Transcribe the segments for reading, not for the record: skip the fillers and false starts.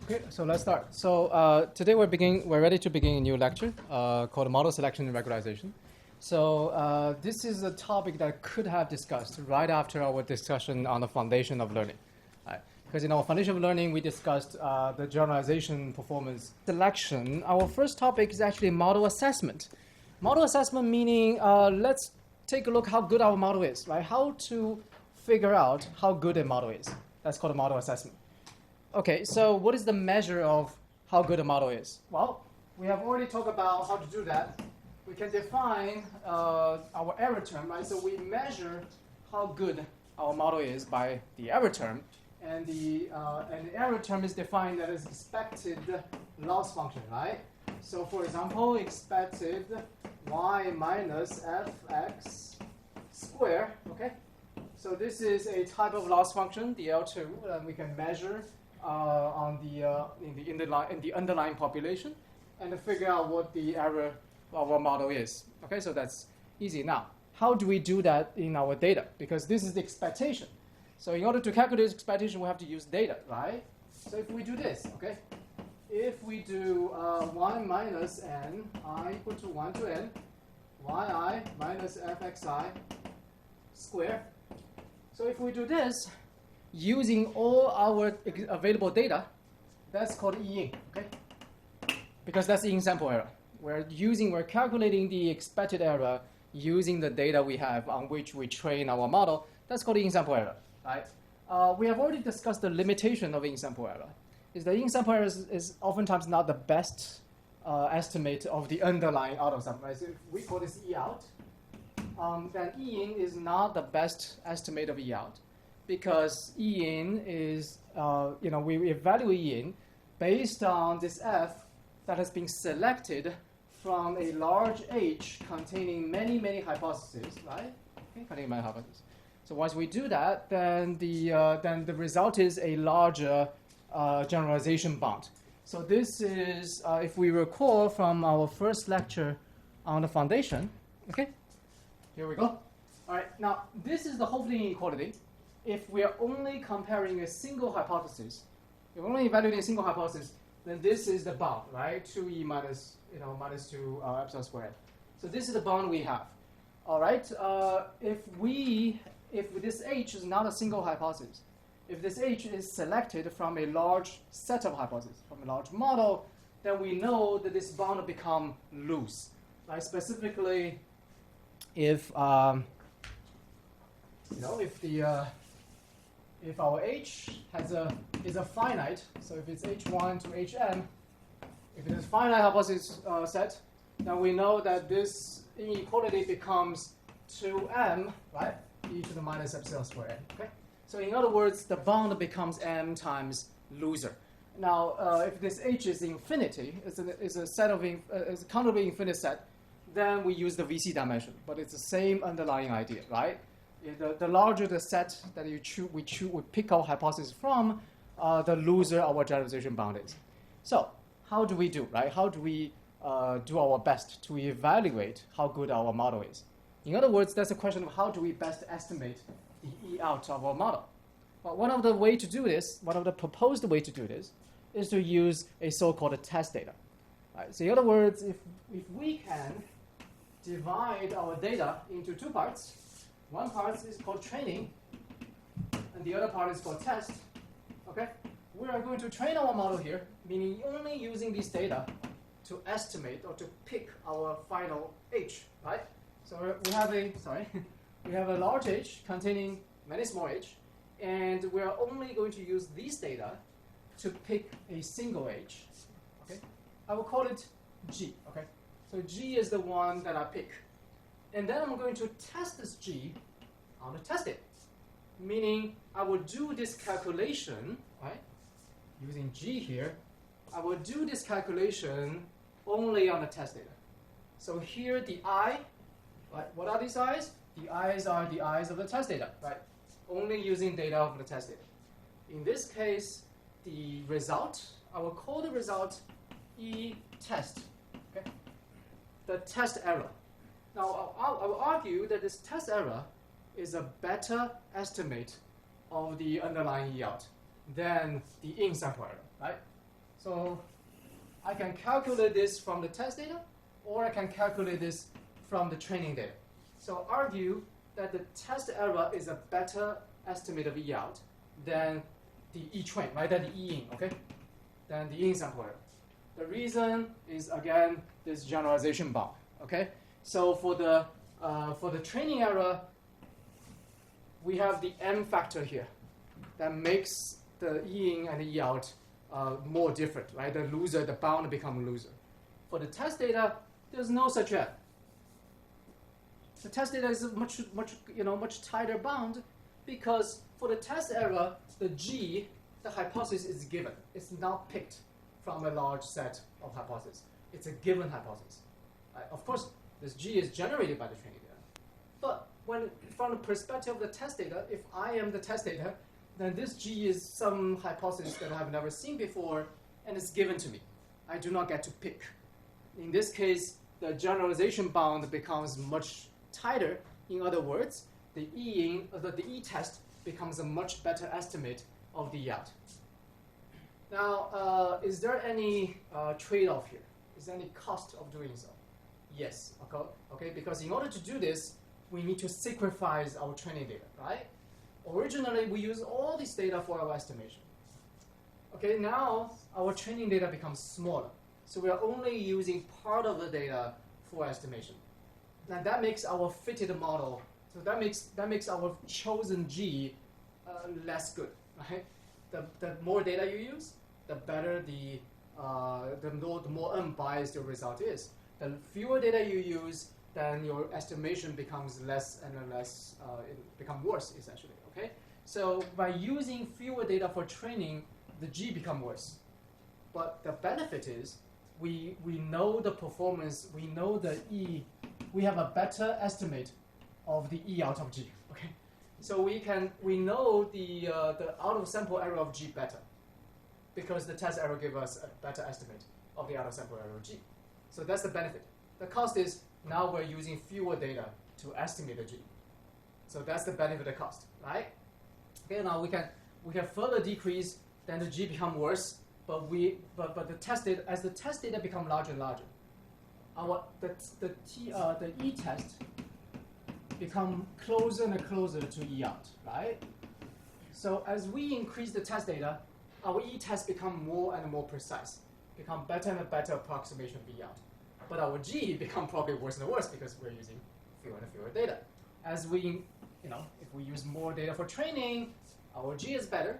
Okay, so let's start. So today we're ready to begin a new lecture called Model Selection and Regularization. So this is a topic that I could have discussed right after our discussion on the foundation of learning. Because in our foundation of learning, we discussed the generalization performance selection. Our first topic is actually model assessment. Model assessment meaning let's take a look how good our model is, right? How to figure out how good a model is. That's called a model assessment. Okay, so what is the measure of how good a model is? Well, we have already talked about how to do that. We can define our error term, right? So we measure how good our model is by the error term, and the error term is defined as expected loss function, right? So for example, expected y minus fx squared, okay? So this is a type of loss function, the L2, and we can measure in the underlying population, and to figure out what the error of our model is. Okay, so that's easy. Now, how do we do that in our data? Because this is the expectation. So in order to calculate this expectation, we have to use data, right? So if we do this, okay, if we do y minus n, I equal to 1 to n, yi minus fxi squared. So if we do this, using all our available data, that's called E-in, okay? Because that's the in-sample error. We're calculating the expected error using the data we have on which we train our model. That's called the in-sample error, right? We have already discussed the limitation of in-sample error. The in-sample error is oftentimes not the best estimate of the underlying out-of-sample, right? So if we call this E-out, then E-in is not the best estimate of E-out, because E-in is, we evaluate E-in based on this F that has been selected from a large H containing many, many hypotheses, right? Okay, containing many hypotheses. So once we do that, then the result is a larger generalization bound. So this is, if we recall from our first lecture on the foundation, okay? Here we go. All right, now this is the Hoeffling inequality. If we are only comparing a single hypothesis, if we're only evaluating a single hypothesis, then this is the bound, right? 2e minus 2 epsilon squared. So this is the bound we have. All right. If this H is not a single hypothesis, if this H is selected from a large set of hypotheses, from a large model, then we know that this bound will become loose, right? Specifically, if if our H is a finite, so if it's H1 to Hn, if it is a finite hypothesis set, then we know that this inequality becomes 2m, right? E to the minus epsilon squared n. Okay. So in other words, the bound becomes m times loser. Now, if this H is infinity, it's a set of it's a countably infinite set, then we use the VC dimension. But it's the same underlying idea, right? The larger the set that we pick our hypothesis from, the looser our generalization bound is. So how do we do, right? How do we do our best to evaluate how good our model is? In other words, that's a question of how do we best estimate the E-out of our model. Well, one of the proposed way to do this is to use a so-called test data. Right? So in other words, if we can divide our data into two parts, one part is called training, and the other part is called test. Okay, we are going to train our model here, meaning only using these data to estimate or to pick our final H. Right. So we have a large H containing many small H, and we are only going to use these data to pick a single H. Okay, I will call it G. Okay, so G is the one that I pick. And then I'm going to test this G on the test data. Meaning I will do this calculation, right? Using G here, I will do this calculation only on the test data. So here the I, right? What are these I's? The I's are the I's of the test data, right? Only using data of the test data. In this case, the result, I will call the result E test, okay? The test error. Now, I will argue that this test error is a better estimate of the underlying E-out than the in-sample error, right? So I can calculate this from the test data, or I can calculate this from the training data. So argue that the test error is a better estimate of E out than the E train, right? Than the E in, okay? Than the in sample error. The reason is, again, this generalization bound, okay? So for the training error, we have the M factor here that makes the E in and the E out more different, right? The loser, the bound become loser. For the test data, there's no such M. The test data is much tighter bound because for the test error, the G, the hypothesis is given. It's not picked from a large set of hypotheses. It's a given hypothesis. Of course, this G is generated by the training data. But when from the perspective of the test data, if I am the test data, then this G is some hypothesis that I've never seen before, and it's given to me. I do not get to pick. In this case, the generalization bound becomes much tighter. In other words, the E test becomes a much better estimate of the E out. Now, is there any trade-off here? Is there any cost of doing so? Yes. Okay. Because in order to do this, we need to sacrifice our training data, right? Originally, we use all this data for our estimation. Okay. Now our training data becomes smaller, so we are only using part of the data for estimation. Now that makes our fitted model. So that makes our chosen G less good, right? The more data you use, the better the more unbiased your result is. The fewer data you use, then your estimation becomes less and less, it becomes worse, essentially, okay? So by using fewer data for training, the G become worse. But the benefit is we know the performance, we know the E, we have a better estimate of the E out of G, okay? So we know the out of sample error of G better because the test error gives us a better estimate of the out of sample error of G. So that's the benefit. The cost is now we're using fewer data to estimate the G. So that's the benefit of the cost, right? Okay, now we can further decrease, then the G become worse, but the test data, as the test data become larger and larger, the E test become closer and closer to E out, right? So as we increase the test data, our E test become more and more precise, become better and better approximation of E out. But our G become probably worse and worse because we're using fewer and fewer data. As we, if we use more data for training, our G is better,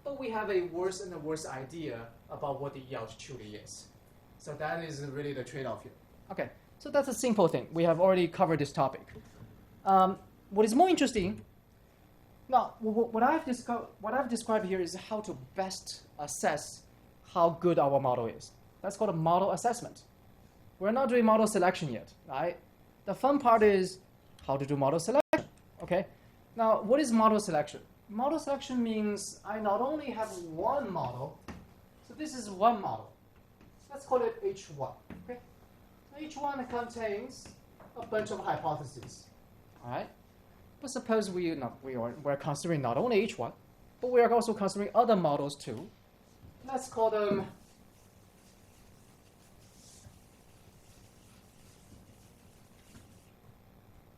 but we have a worse and worse idea about what the E out truly is. So that is really the trade-off here. Okay, so that's a simple thing. We have already covered this topic. What is more interesting, now what I've described here is how to best assess how good our model is. That's called a model assessment. We're not doing model selection yet, right? The fun part is how to do model selection, okay? Now, what is model selection? Model selection means I not only have one model, so this is one model. Let's call it H1, okay? H1 contains a bunch of hypotheses, all right? But suppose we're considering not only H1, but we are also considering other models too. Let's call them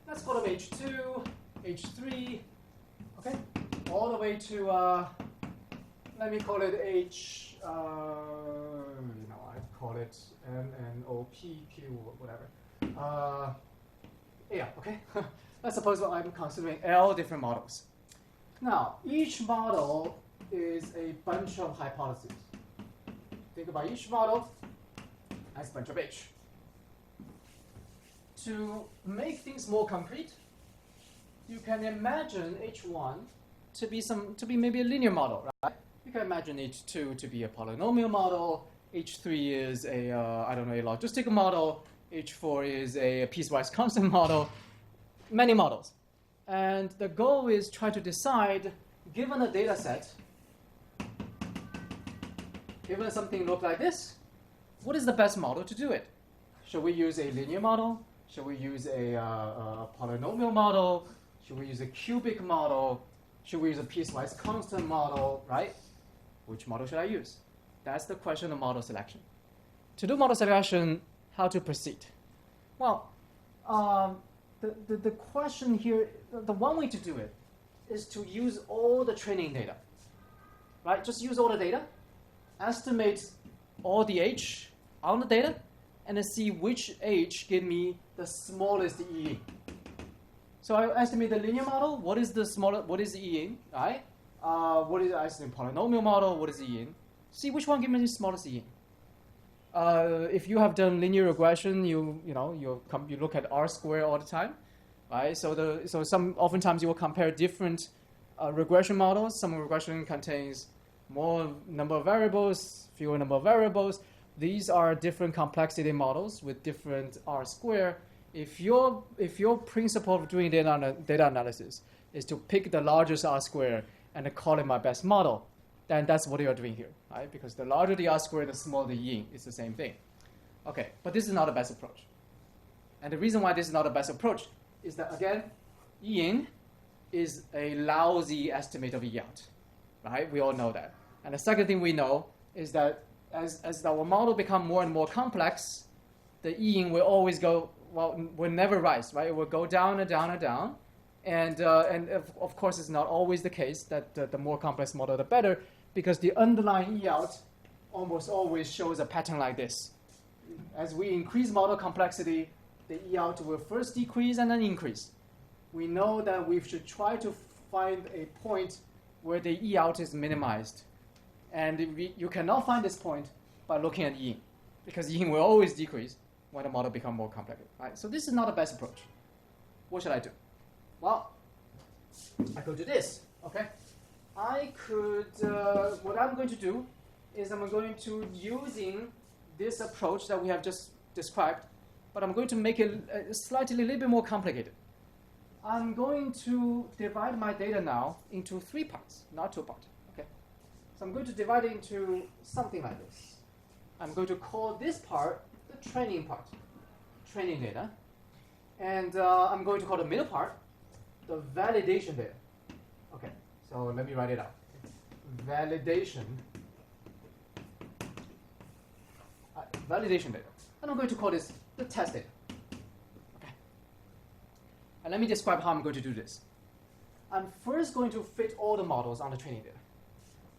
H2, H3, okay? All the way to, let me call it H, I call it M, N, O, P, Q, whatever. Yeah, okay? Let's suppose I'm considering L different models. Now, each model is a bunch of hypotheses. Think about each model as a bunch of H. To make things more concrete, you can imagine H1 to be maybe a linear model, right? You can imagine H2 to be a polynomial model. H3 is a logistic model. H4 is a piecewise constant model. Many models. And the goal is try to decide, given a data set, given something look like this, what is the best model to do it? Should we use a linear model? Should we use a polynomial model? Should we use a cubic model? Should we use a piecewise constant model, right? Which model should I use? That's the question of model selection. To do model selection, how to proceed? Well, the question here, the one way to do it is to use all the training data, right? Just use all the data, estimate all the age on the data, and then see which age give me the smallest E. So I estimate the linear model. What is the E in, right? What is I estimate polynomial model? What is E in? See which one gives me the smallest E in. If you have done linear regression, you look at R square all the time, right? So oftentimes you will compare different regression models. Some regression contains more number of variables, fewer number of variables. These are different complexity models with different R square. If your principle of doing data analysis is to pick the largest R square and call it my best model, then that's what you're doing here, right? Because the larger the R square, the smaller the E in. It's the same thing. Okay, but this is not the best approach. And the reason why this is not the best approach is that, again, E in is a lousy estimate of E out, right? We all know that. And the second thing we know is that as our model become more and more complex, the E in will always will never rise, right? It will go down and down and down. And of course, it's not always the case that the more complex model, the better, because the underlying E out almost always shows a pattern like this. As we increase model complexity, the E out will first decrease and then increase. We know that we should try to find a point where the E out is minimized. And you cannot find this point by looking at E in, because E in will always decrease when the model becomes more complex, right? So this is not the best approach. What should I do? Well, I could do this, okay? I could, what I'm going to do is I'm going to, using this approach that we have just described, but I'm going to make it slightly a little bit more complicated. I'm going to divide my data now into 3 parts, not 2 parts, okay? So I'm going to divide it into something like this. I'm going to call this part the training part, training data. And I'm going to call the middle part the validation data. Okay, so let me write it out. Validation data. And I'm going to call this the test data. Okay. And let me describe how I'm going to do this. I'm first going to fit all the models on the training data.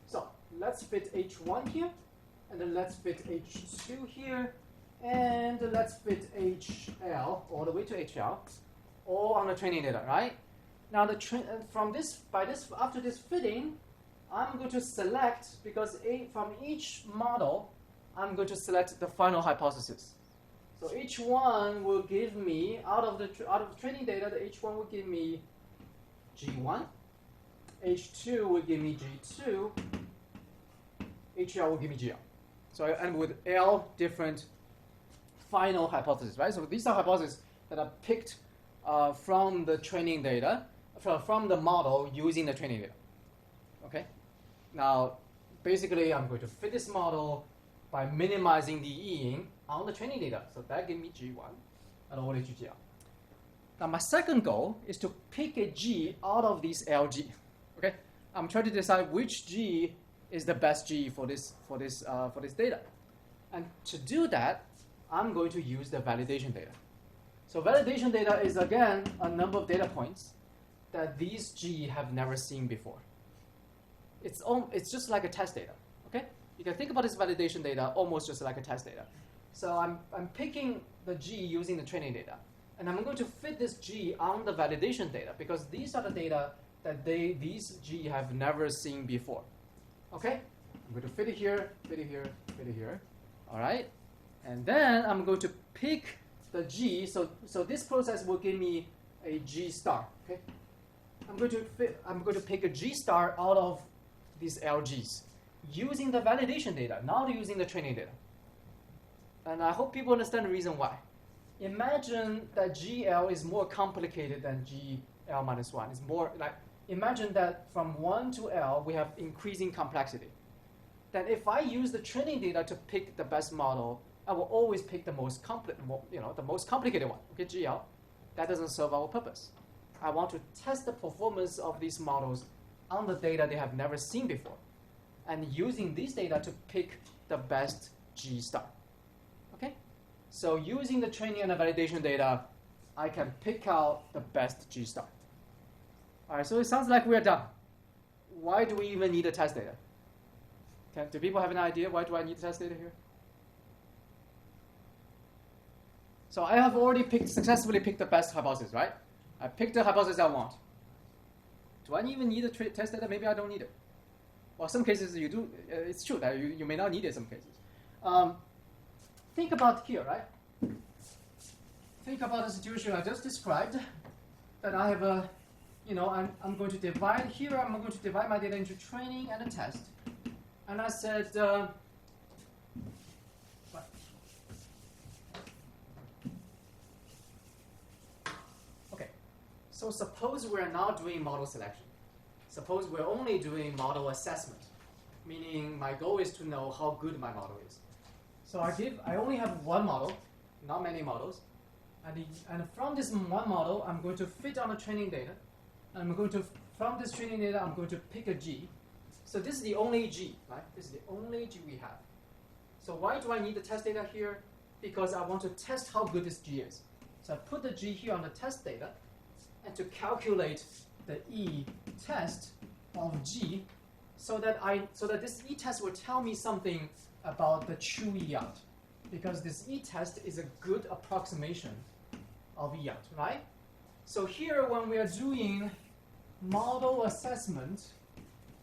So let's fit H1 here, and then let's fit H2 here, and let's fit HL all the way to HL, all on the training data, right? Now after this fitting, I'm going to select, because from each model, I'm going to select the final hypothesis. So H1 will give me, out of the training data, the H1 will give me G1, H2 will give me G2, HL will give me GL. So I end with L different final hypotheses, right? So these are hypotheses that are picked from the training data, from the model using the training data. Okay? Now, basically, I'm going to fit this model by minimizing the E in on the training data. So that gives me G1 and all the GL. Now, my second goal is to pick a G out of these LG. Okay? I'm trying to decide which G is the best G for this data. And to do that, I'm going to use the validation data. So validation data is, again, a number of data points that these G have never seen before. It's just like a test data, okay? You can think about this validation data almost just like a test data. So I'm picking the G using the training data, and I'm going to fit this G on the validation data, because these are the data that these G have never seen before, okay? I'm going to fit it here, fit it here, fit it here, all right? And then I'm going to pick the G, so this process will give me a G star, okay? I'm going to pick a G star out of these LGs using the validation data, not using the training data. And I hope people understand the reason why. Imagine that GL is more complicated than GL minus 1. It's more like, imagine that from 1 to L, we have increasing complexity. Then if I use the training data to pick the best model, I will always pick the most complicated one, okay, GL. That doesn't serve our purpose. I want to test the performance of these models on the data they have never seen before. And using these data to pick the best G star. Okay? So using the training and the validation data, I can pick out the best G star. All right, so it sounds like we're done. Why do we even need the test data? Okay, do people have an idea why do I need the test data here? So I have already successfully picked the best hypothesis, right? I picked the hypothesis I want. Do I even need the test data? Maybe I don't need it. Well, some cases you do. It's true that you may not need it in some cases. Think about here, right? Think about the situation I just described. That I have a, I'm going to divide here. I'm going to divide my data into training and a test. And I said, okay. So suppose we're not doing model selection. Suppose we're only doing model assessment, meaning my goal is to know how good my model is. So I only have one model, not many models, and from this one model, I'm going to fit on the training data, and from this training data, I'm going to pick a G. So this is the only G, right? This is the only G we have. So why do I need the test data here? Because I want to test how good this G is. So I put the G here on the test data, and to calculate the E test of G, so that this E test will tell me something about the true E out, because this E test is a good approximation of E out, right? So here, when we are doing model assessment,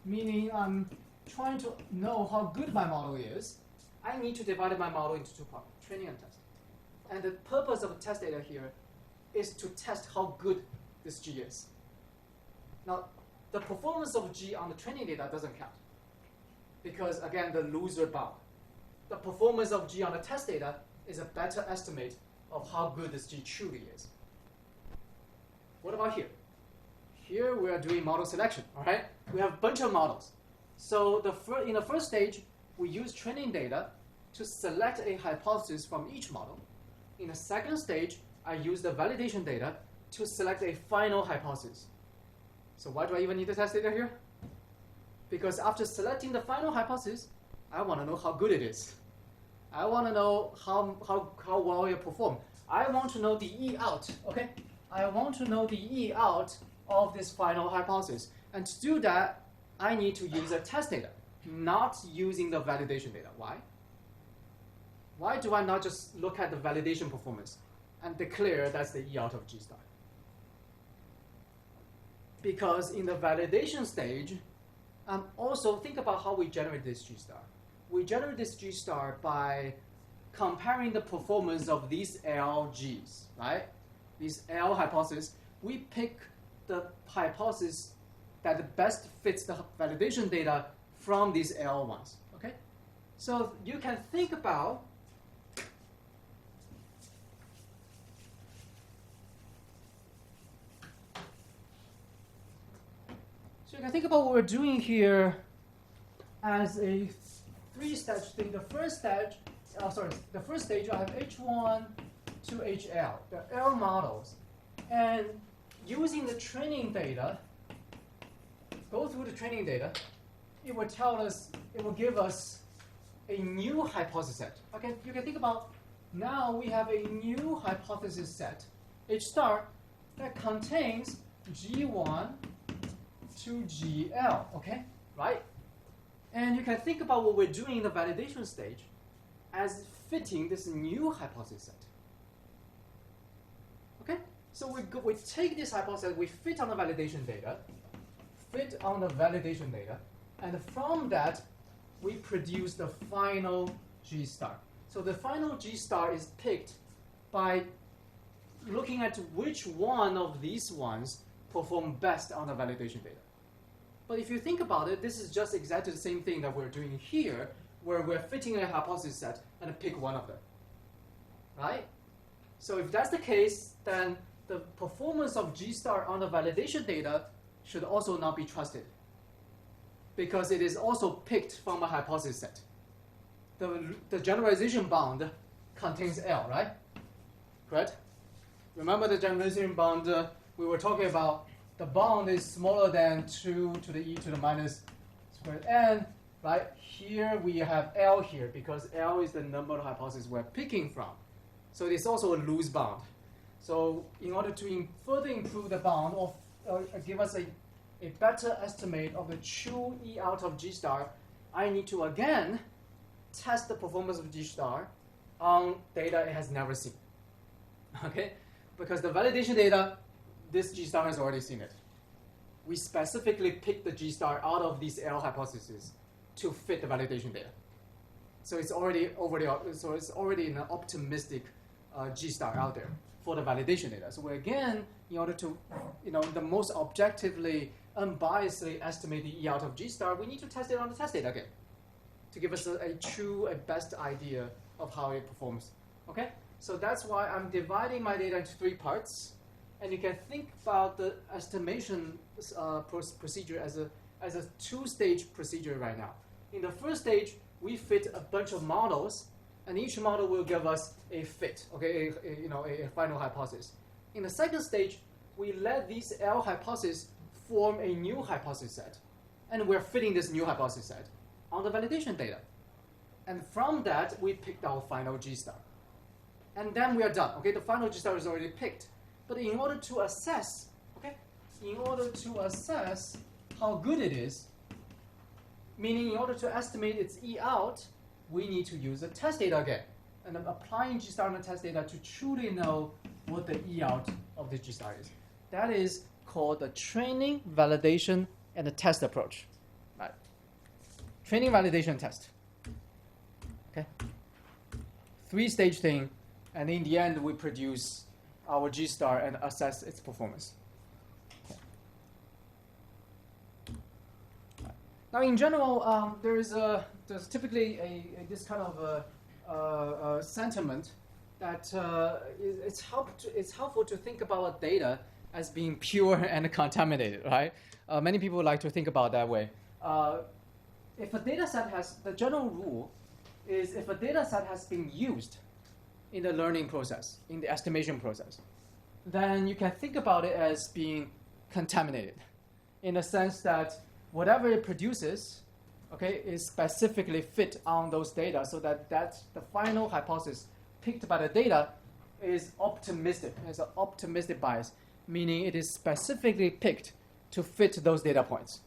meaning I'm trying to know how good my model is, I need to divide my model into two parts, training and test. And the purpose of the test data here is to test how good this G is. Now, the performance of G on the training data doesn't count, because again, the loser bound. The performance of G on the test data is a better estimate of how good this G truly is. What about here? Here we are doing model selection, all right? We have a bunch of models. So in the first stage, we use training data to select a hypothesis from each model. In the second stage, I use the validation data to select a final hypothesis. So why do I even need the test data here? Because after selecting the final hypothesis, I want to know how good it is. I want to know how well it performed. I want to know the E out, okay? I want to know the E out of this final hypothesis. And to do that, I need to use the test data, not using the validation data. Why? Why do I not just look at the validation performance and declare that's the E out of G star? Because in the validation stage, also think about how we generate this G star. We generate this G star by comparing the performance of these LGs, right? These L hypotheses. We pick the hypothesis that best fits the validation data from these L ones, okay? So you can think about what we're doing here as a three-stage thing. The first stage, I have H1 to HL, the L models. And using the training data, go through the training data, it will give us a new hypothesis set. Okay, you can think about now we have a new hypothesis set, H star, that contains G1 to GL, okay, right? And you can think about what we're doing in the validation stage as fitting this new hypothesis set. Okay, so we take this hypothesis, we fit on the validation data, and from that, we produce the final G star. So the final G star is picked by looking at which one of these ones perform best on the validation data. But if you think about it, this is just exactly the same thing that we're doing here, where we're fitting a hypothesis set and pick one of them, right? So if that's the case, then the performance of G star on the validation data should also not be trusted, because it is also picked from a hypothesis set. The generalization bound contains L, right? Correct? Remember the generalization bound we were talking about, the bound is smaller than 2 to the e to the minus squared n, right? Here we have L here because L is the number of hypotheses we're picking from. So it's also a loose bound. So in order to further improve the bound or give us a better estimate of the true E out of G star, I need to again test the performance of G star on data it has never seen. Okay? Because the validation data, this G star has already seen it. We specifically picked the G star out of these L hypotheses to fit the validation data. So it's already an optimistic G star out there for the validation data. So we again, in order to, the most objectively, unbiasedly estimate the E out of G star, we need to test it on the test data again to give us a best idea of how it performs. Okay? So that's why I'm dividing my data into 3 parts. And you can think about the estimation procedure as a 2-stage procedure right now. In the first stage, we fit a bunch of models, and each model will give us a fit, okay, a final hypothesis. In the second stage, we let these L hypotheses form a new hypothesis set, and we're fitting this new hypothesis set on the validation data. And from that, we picked our final G star. And then we are done, okay? The final G star is already picked. But in order to assess, how good it is, meaning in order to estimate its E out, we need to use the test data again. And I'm applying G star on the test data to truly know what the E out of the G star is. That is called the training, validation, and the test approach. Right? Training, validation, test. Okay? 3-stage thing, and in the end, we produce our G star and assess its performance. Okay. Now, in general, there's typically this kind of sentiment that it's helpful to think about data as being pure and contaminated, right? Many people like to think about it that way. If a data set the general rule is if a data set has been used in the learning process, in the estimation process, then you can think about it as being contaminated in the sense that whatever it produces, okay, is specifically fit on those data so that the final hypothesis picked by the data is optimistic. It's an optimistic bias, meaning it is specifically picked to fit those data points.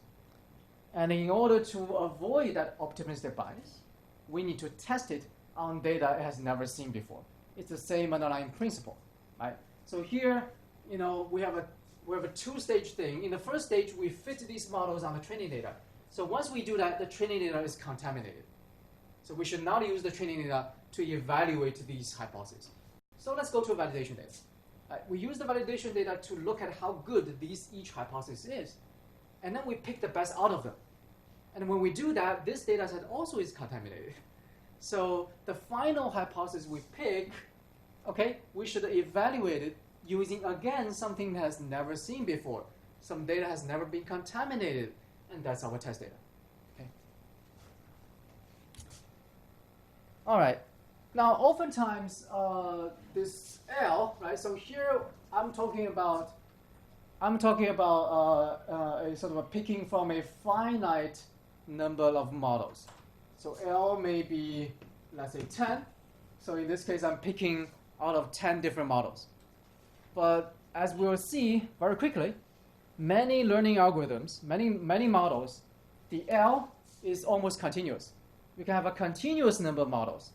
And in order to avoid that optimistic bias, we need to test it on data it has never seen before. It's the same underlying principle, right? So here, we have a 2-stage thing. In the first stage, we fit these models on the training data. So once we do that, the training data is contaminated. So we should not use the training data to evaluate these hypotheses. So let's go to validation data. We use the validation data to look at how good each hypothesis is. And then we pick the best out of them. And when we do that, this data set also is contaminated. So the final hypothesis we pick, okay, we should evaluate it using, again, something that has never seen before. Some data has never been contaminated, and that's our test data. Okay. All right. Now, oftentimes, this L, right? So here, I'm talking about a sort of a picking from a finite number of models. So L may be, let's say, 10. So in this case, I'm picking out of 10 different models. But as we'll see very quickly, many learning algorithms, many models, the L is almost continuous. We can have a continuous number of models.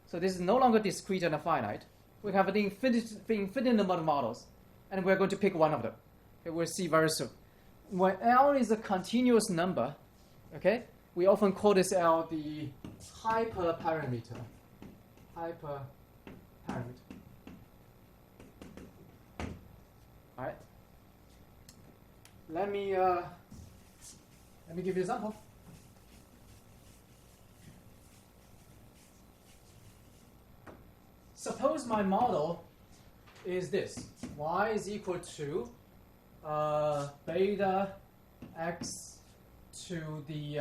So this is no longer discrete and finite. We have an infinite number of models, and we're going to pick one of them. Okay, we'll see very soon. When L is a continuous number, okay, we often call this L the hyperparameter. Hyperparameter. All right. Let me give you an example. Suppose my model is this: y is equal to beta x to the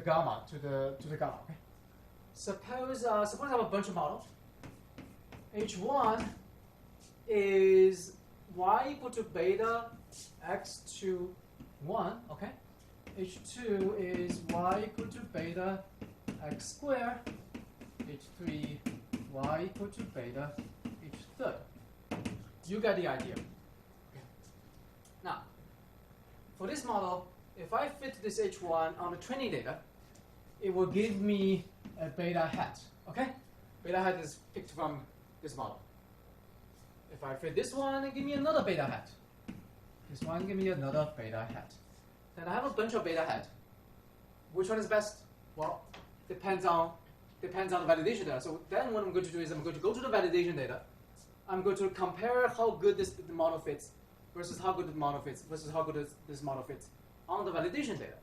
gamma. Okay? Suppose I have a bunch of models. H1 is y equal to beta x to 1. Okay, H2 is y equal to beta x squared, H3 y equal to beta H third. You get the idea. Okay. Now, for this model, if I fit this H1 on the training data, it will give me a beta hat. Okay? Beta hat is picked from this model. If I fit this one, it give me another beta hat. This one give me another beta hat. Then I have a bunch of beta hat. Which one is best? Well, depends on the validation data. So then what I'm going to do is I'm going to go to the validation data. I'm going to compare how good the model fits versus how good the model fits versus how good this model fits on the validation data.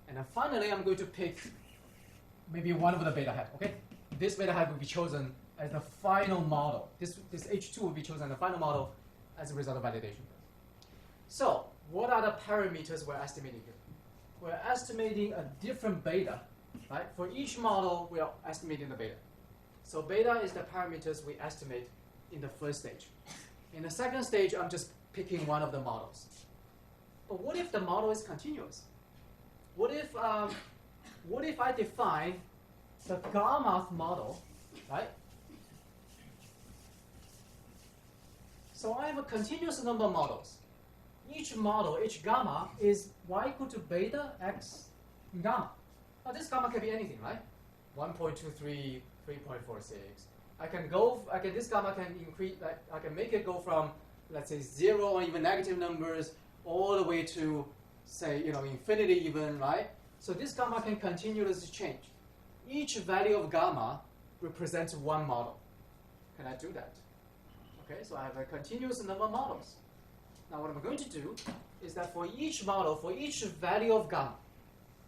And then finally, I'm going to pick maybe one of the beta hat. Okay, this beta hat will be chosen as the final model. This H2 will be chosen as the final model as a result of validation. So what are the parameters we're estimating here? We're estimating a different beta, right? For each model, we are estimating the beta. So beta is the parameters we estimate in the first stage. In the second stage, I'm just picking one of the models. But what if the model is continuous? What if I define the gamma model, right? So I have a continuous number of models. Each model, each gamma, is y equal to beta x gamma. Now this gamma can be anything, right? 1.23, 3.46. This gamma can increase. I can make it go from, let's say, 0 or even negative numbers all the way to, say, infinity even, right? So this gamma can continuously change. Each value of gamma represents one model. Can I do that? Okay, so I have a continuous number of models. Now what I'm going to do is that for each model, for each value of gamma,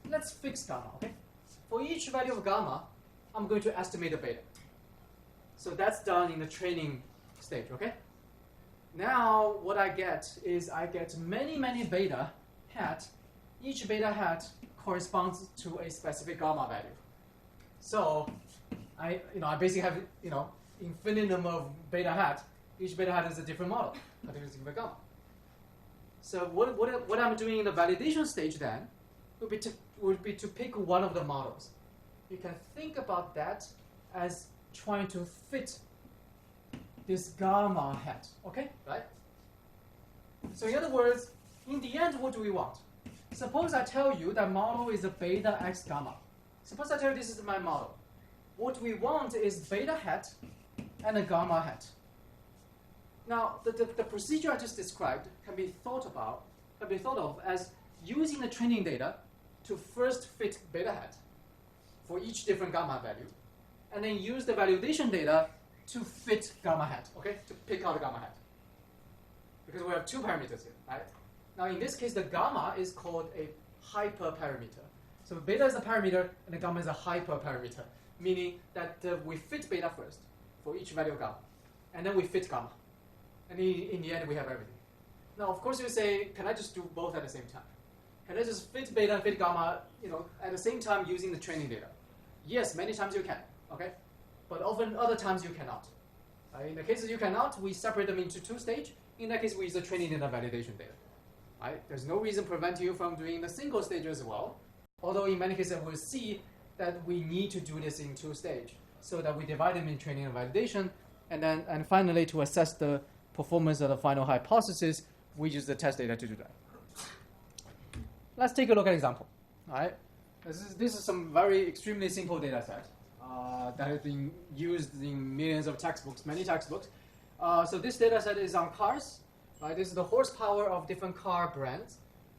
let's fix gamma, okay? For each value of gamma, I'm going to estimate the beta. So that's done in the training stage, okay? Now what I get is I get many, many beta hat. Each beta hat corresponds to a specific gamma value. So I basically have infinite number of beta hat. Each beta hat is a different model, a different gamma. So what I'm doing in the validation stage then would be to pick one of the models. You can think about that as trying to fit this gamma hat, okay? Right? So in other words, in the end, what do we want? Suppose I tell you that model is a beta x gamma. Suppose I tell you this is my model. What we want is beta hat and a gamma hat. Now, the procedure I just described can be thought of as using the training data to first fit beta hat for each different gamma value, and then use the validation data to fit gamma hat, okay? To pick out the gamma hat. Because we have two parameters here, right? Now, in this case, the gamma is called a hyperparameter. So beta is a parameter, and the gamma is a hyperparameter, meaning that we fit beta first for each value of gamma, and then we fit gamma. And in the end, we have everything. Now, of course, you say, can I just do both at the same time? Can I just fit beta and fit gamma, at the same time using the training data? Yes, many times you can, okay? But often other times you cannot. In the cases you cannot, we separate them into two stages. In that case, we use the training data validation data. Right? There's no reason preventing you from doing the single stage as well. Although in many cases, we'll see that we need to do this in two stages, so that we divide them in training and validation, and finally to assess the performance of the final hypothesis, we use the test data to do that. Let's take a look at an example. All right, this is some very extremely simple data set that has been used in millions of textbooks, many textbooks. So this data set is on cars. Right? This is the horsepower of different car brands.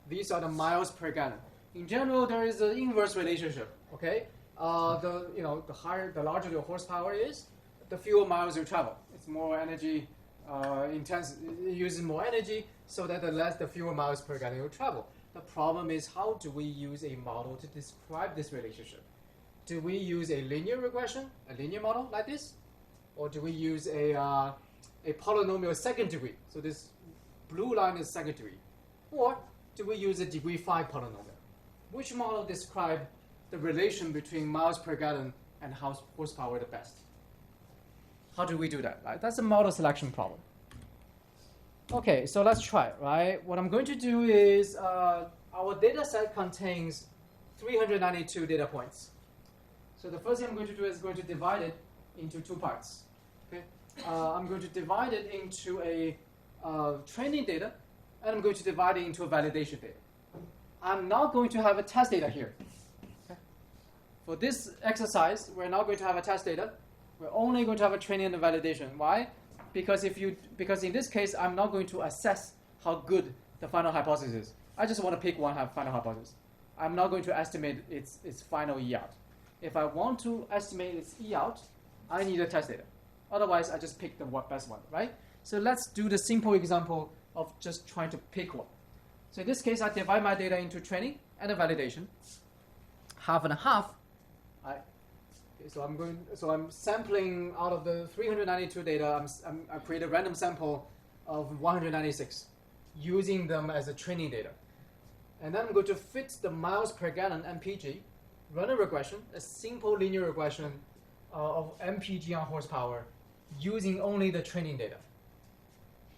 These are the miles per gallon. In general, there is an inverse relationship. Okay, the larger your horsepower is, the fewer miles you travel. It's more energy intense. It uses more energy, so that the fewer miles per gallon you travel. The problem is, how do we use a model to describe this relationship? Do we use a linear regression, a linear model like this, or do we use a polynomial second degree? So this blue line is second degree, or do we use a degree 5 polynomial? Which model describe the relation between miles per gallon and horsepower the best? How do we do that? Right? That's a model selection problem. Okay, so let's try it, right? What I'm going to do is I our data set contains 392 data points. So the first thing I'm going to do is going to divide it into two parts. Okay, I'm going to divide it into a training data, and I'm going to divide it into a validation data. I'm not going to have a test data here. Okay? For this exercise, we're not going to have a test data. We're only going to have a training and a validation. Why? Because in this case, I'm not going to assess how good the final hypothesis is. I just want to pick one final hypothesis. I'm not going to estimate its final E out. If I want to estimate its E out, I need a test data. Otherwise, I just pick the best one, right? So let's do the simple example of just trying to pick one. So in this case, I divide my data into training and a validation. Half and a half. So I'm sampling out of the 392 data. I create a random sample of 196, using them as a training data. And then I'm going to fit the miles per gallon MPG, run a regression, a simple linear regression of MPG on horsepower, using only the training data.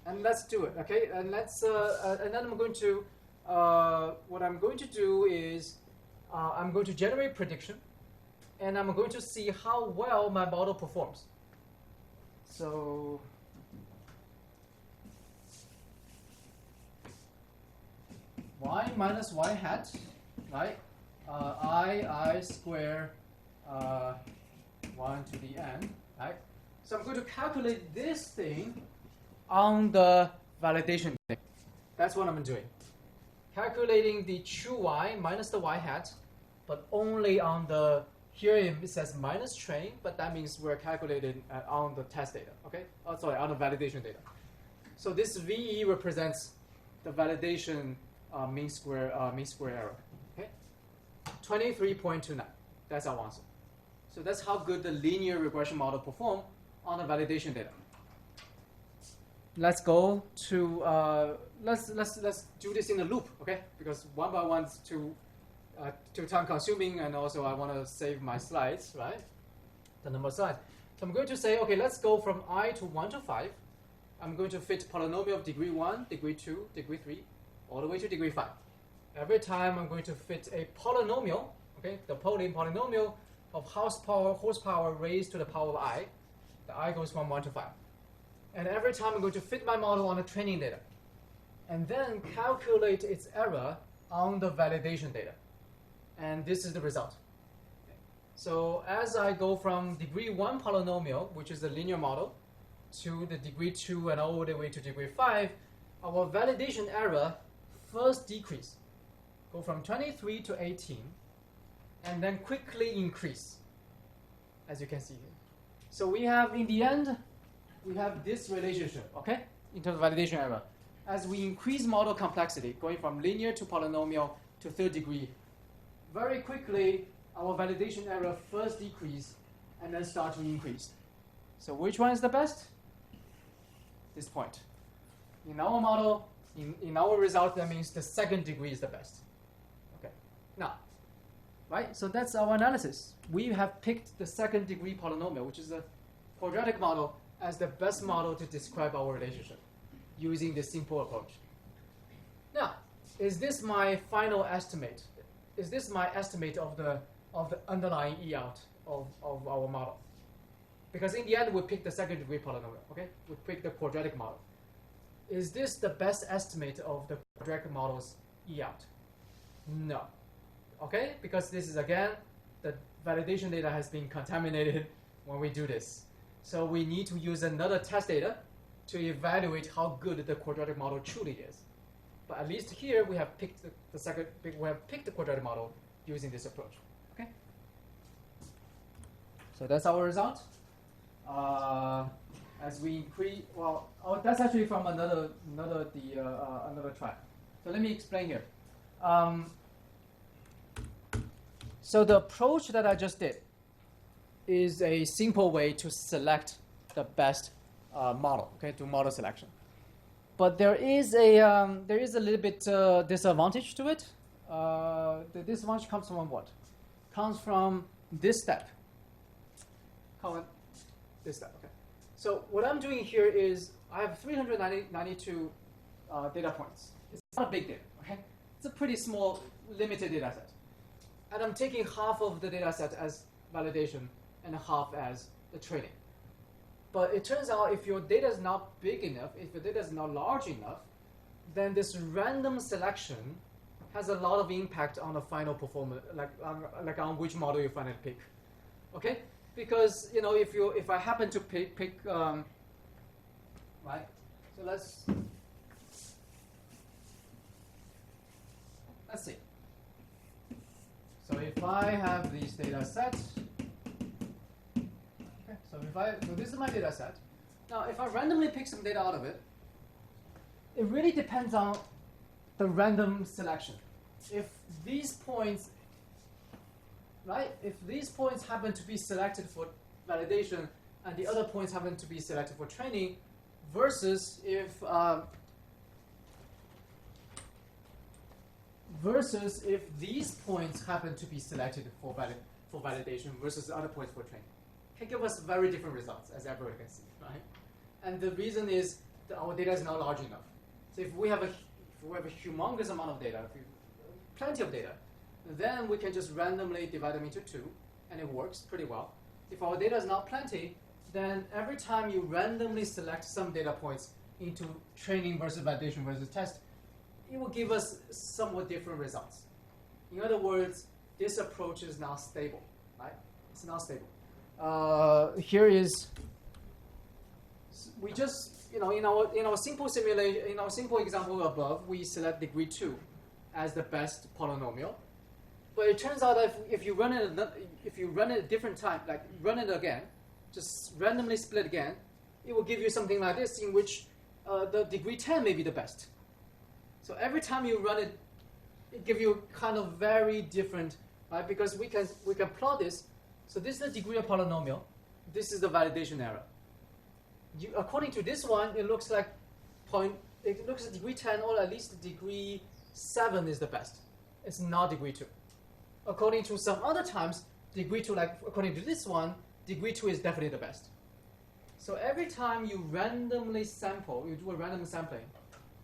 And let's do it, okay? And and then I'm going to what I'm going to do is I'm going to generate prediction, and I'm going to see how well my model performs. So y minus y hat, right? I square 1 to the n, right? So I'm going to calculate this thing on the validation thing. That's what I'm doing. Calculating the true y minus the y hat, but only on the, here it says minus train, but that means we're calculating on the test data, okay? Oh, sorry, on the validation data. So this VE represents the validation mean square error, okay? 23.29, that's our answer. So that's how good the linear regression model perform on the validation data. Let's go to let's do this in a loop, okay? Because one by one is too time consuming, and also I want to save my slides, right? The number of slides. So I'm going to say, okay, let's go from I to 1 to 5. I'm going to fit polynomial of degree 1, degree 2, degree 3, all the way to degree 5. Every time I'm going to fit a polynomial, okay, the polynomial of horsepower raised to the power of I. The I goes from 1 to 5. And every time I'm going to fit my model on the training data, and then calculate its error on the validation data. And this is the result. Okay. So as I go from degree 1 polynomial, which is the linear model, to the degree 2 and all the way to degree 5, our validation error first decrease, go from 23 to 18, and then quickly increase, as you can see here. So we have, in the end, we have this relationship, okay, in terms of validation error. As we increase model complexity, going from linear to polynomial to third degree, very quickly our validation error first decrease and then start to increase. So which one is the best? This point. In our model, in our result, that means the second degree is the best. Okay. Now, right? So that's our analysis. We have picked the second degree polynomial, which is a quadratic model, as the best model to describe our relationship using this simple approach. Now, is this my final estimate? Is this my estimate of the underlying E out of our model? Because in the end, we pick the second degree polynomial, okay? We pick the quadratic model. Is this the best estimate of the quadratic model's E out? No. Okay? Because this is, again, the validation data has been contaminated when we do this. So we need to use another test data to evaluate how good the quadratic model truly is. But at least here we have picked the quadratic model using this approach. Okay. So that's our result. As we increase, that's actually from another trial. So let me explain here. So the approach that I just did is a simple way to select the best model, okay, to model selection. But there is a little bit disadvantage to it. The disadvantage comes from what? Comes from this step. This step, okay. So what I'm doing here is I have 392 data points. It's not a big data, okay? It's a pretty small, limited data set. And I'm taking half of the data set as validation and half as the training. But it turns out if your data is not big enough, if your data is not large enough, then this random selection has a lot of impact on the final performance, like on which model you finally pick. Okay? Because if I happen to pick right? So let's see. So if I have this data set, okay, so this is my data set. Now if I randomly pick some data out of it, it really depends on the random selection. If these points, right? If these points happen to be selected for validation and the other points happen to be selected for training, versus if these points happen to be selected for validation versus the other points for training, can give us very different results, as everyone can see, right? And the reason is that our data is not large enough. So if we have a humongous amount of data, plenty of data, then we can just randomly divide them into two, and it works pretty well. If our data is not plenty, then every time you randomly select some data points into training versus validation versus test, it will give us somewhat different results. In other words, this approach is not stable, right? It's not stable. Here is, we just, in our simple simulation, in our simple example above, we select degree 2 as the best polynomial. But it turns out that if you run it a different time, like run it again, just randomly split again, it will give you something like this, in which the degree 10 may be the best. So every time you run it, it gives you kind of very different, right? Because we can plot this. So this is the degree of polynomial. This is the validation error. According to this one, it looks like degree 10 or at least degree 7 is the best. It's not degree 2. According to some other times, degree 2, like according to this one, degree 2 is definitely the best. So every time you randomly sample, you do a random sampling,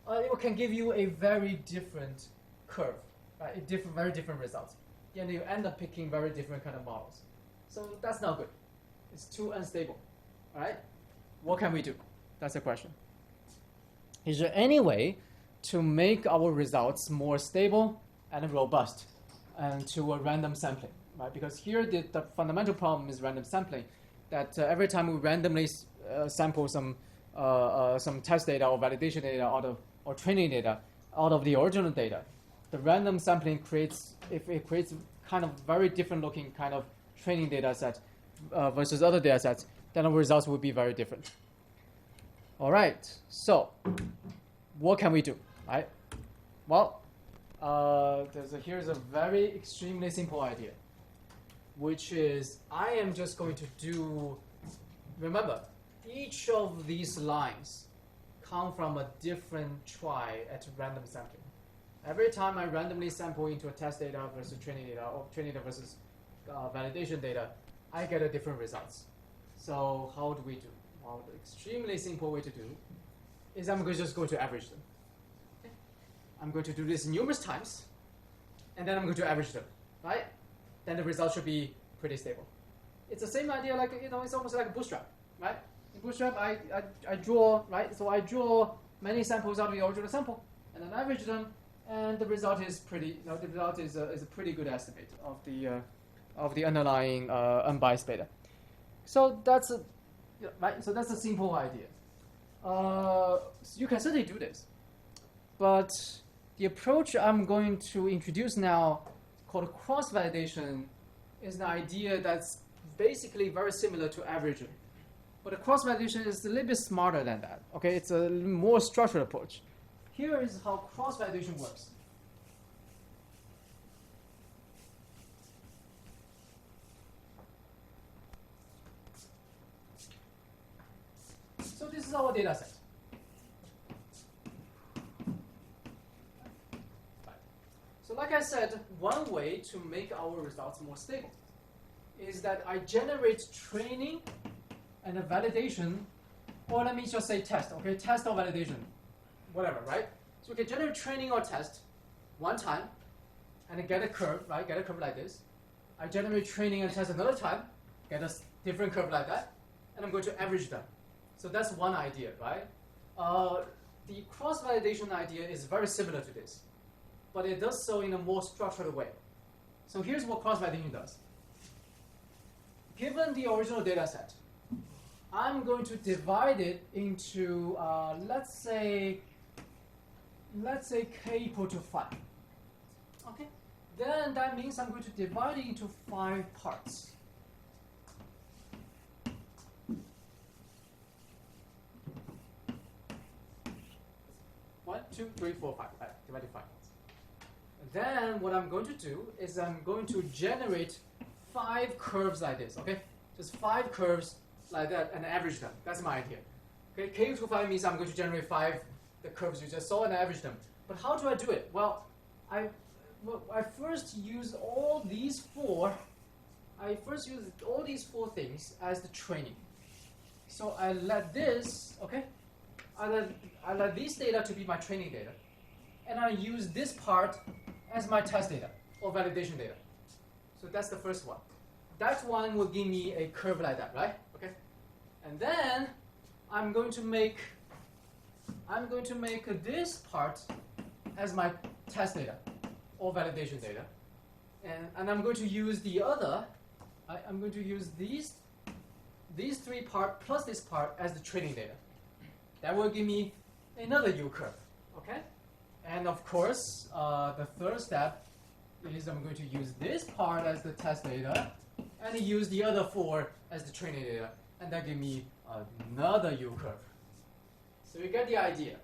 it can give you a very different curve, right? Very different results. And you end up picking very different kind of models. So that's not good. It's too unstable, all right? What can we do? That's the question. Is there any way to make our results more stable and robust and to a random sampling, right? Because here the fundamental problem is random sampling, that every time we randomly sample some test data or validation data or training data out of the original data, the random sampling creates kind of very different looking kind of training data set versus other data sets, then our results will be very different. All right, so what can we do, right? Well, here's a very extremely simple idea, which is I am just going to do, remember, each of these lines come from a different try at random sampling. Every time I randomly sample into a test data versus training data, or training data versus validation data, I get a different results. So how do we do? Well, the extremely simple way to do is I'm going to just go to average them. Okay? I'm going to do this numerous times, and then I'm going to average them, right? Then the result should be pretty stable. It's the same idea, like it's almost like a bootstrap, right? In bootstrap, I draw, right? So I draw many samples out of the original sample, and then average them, and the result is pretty. The result is a pretty good estimate of the underlying unbiased beta. So that's right. So that's a simple idea. So you can certainly do this, but the approach I'm going to introduce now, called cross-validation, is an idea that's basically very similar to averaging. But the cross-validation is a little bit smarter than that. Okay, it's a more structured approach. Here is how cross-validation works. So this is our data set. So like I said, one way to make our results more stable is that I generate training and a validation, or let me just say test, okay? Test or validation, whatever, right? So we can generate training or test one time, and then get a curve, right? Get a curve like this. I generate training and test another time, get a different curve like that, and I'm going to average them. So that's one idea, right? The cross-validation idea is very similar to this, but it does so in a more structured way. So here's what cross-validation does. Given the original data set, I'm going to divide it into, let's say k equal to 5. Okay? Then that means I'm going to divide it into 5 parts. One, two, three, four, 5. Right, divided 5 parts. Then what I'm going to do is I'm going to generate 5 curves like this. Okay? Just 5 curves like that and average them. That's my idea. Okay? K equal to 5 means I'm going to generate 5 the curves you just saw and average them. But how do I do it? Well, I first use all these 4. I first use all these 4 things as the training. So I let this, okay? I let these data to be my training data, and I use this part as my test data or validation data. So that's the first one. That one will give me a curve like that, right? Okay. And then I'm going to make this part as my test data or validation data, and I'm going to use the other. I'm going to use these 3 parts plus this part as the training data. That will give me another U curve, okay? And of course, the third step is I'm going to use this part as the test data and use the other 4 as the training data, and that gives me another U curve. So you get the idea.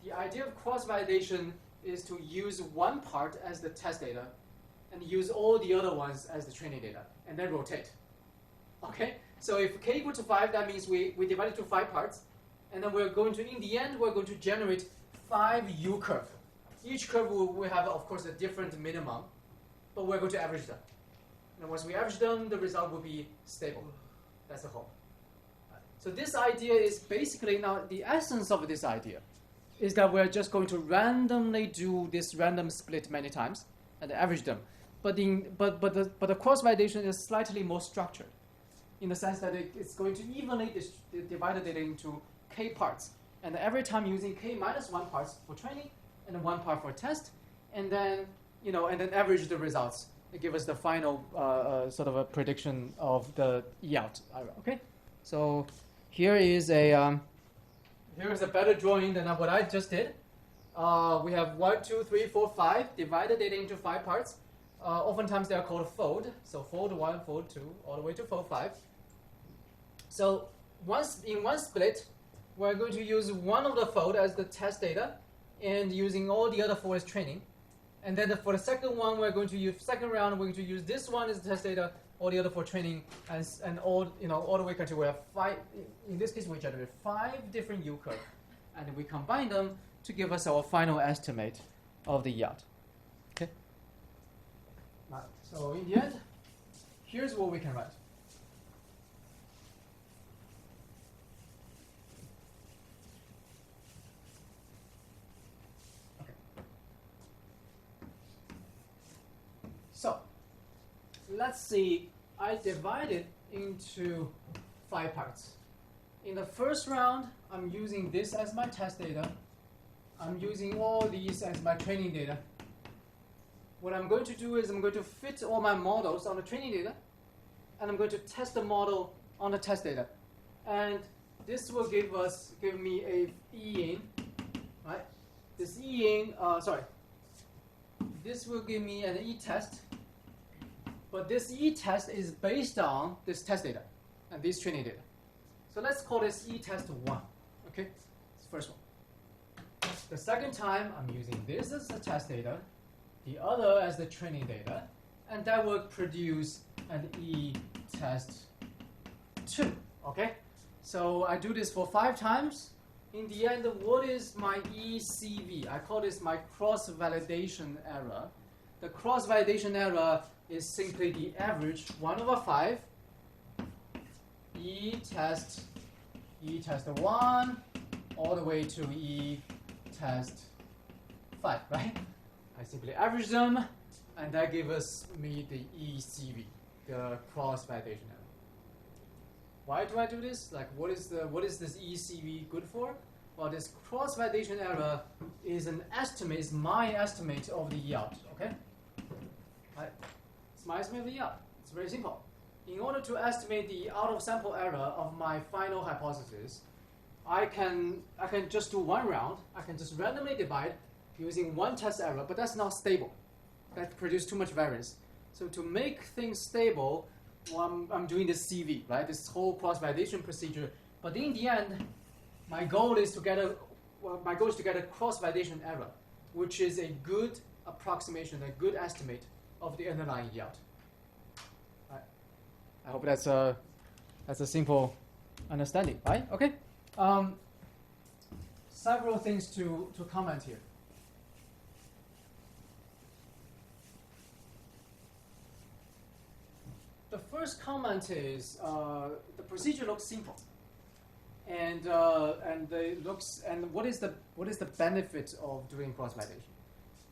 The idea of cross-validation is to use one part as the test data and use all the other ones as the training data, and then rotate. Okay? So if k equal to 5, that means we divide it into 5 parts, and then we're going to, in the end, we're going to generate 5 U curve. Each curve will have, of course, a different minimum, but we're going to average them. And once we average them, the result will be stable. That's the whole. So this idea is basically, now the essence of this idea is that we're just going to randomly do this random split many times and average them. But the cross-validation is slightly more structured in the sense that it's going to evenly divide the data into k parts. And every time using k minus 1 parts for training and 1 part for test, and then average the results. It gives us the final sort of a prediction of the E out. Okay, so here is a better drawing than what I just did. We have 1, 2, 3, 4, 5. Divide the data into 5 parts. Oftentimes they are called fold. So fold 1, fold 2, all the way to fold 5. So in one split, we're going to use one of the fold as the test data, and using all the other 4 as training. And then for the second one, we're going to use second round. We're going to use this one as the test data, all the other 4 training, and all the way until we have 5. In this case, we generate 5 different U curve, and we combine them to give us our final estimate of the yacht. Okay. Right. So in the end, here's what we can write. So let's see, I divide it into 5 parts. In the first round, I'm using this as my test data. I'm using all these as my training data. What I'm going to do is I'm going to fit all my models on the training data, and I'm going to test the model on the test data. And this will give me a E in, right? This will give me an E test. But this E test is based on this test data and this training data. So let's call this E test 1. Okay, it's the first one. The second time, I'm using this as the test data, the other as the training data, and that will produce an E test 2. Okay, so I do this for 5 times. In the end, what is my ECV? I call this my cross-validation error. The cross-validation error is simply the average 1 over 5 E test 1 all the way to E test 5, right? I simply average them, and that gives me the ECV, the cross-validation error. Why do I do this? Like, what is this ECV good for? Well, this cross-validation error is an estimate, is my estimate of the E out. Okay, right? It's my estimate of the E out. It's very simple. In order to estimate the out-of-sample error of my final hypothesis, I can just do one round. I can just randomly divide using one test error, but that's not stable. That produces too much variance. So to make things stable, well, I'm doing this CV, right? This whole cross-validation procedure. But in the end, my goal is to get a cross-validation error, which is a good approximation, a good estimate of the underlying E out. Right. I hope that's a simple understanding, right? Okay. Several things to comment here. The first comment is the procedure looks simple, and what is the benefit of doing cross-validation?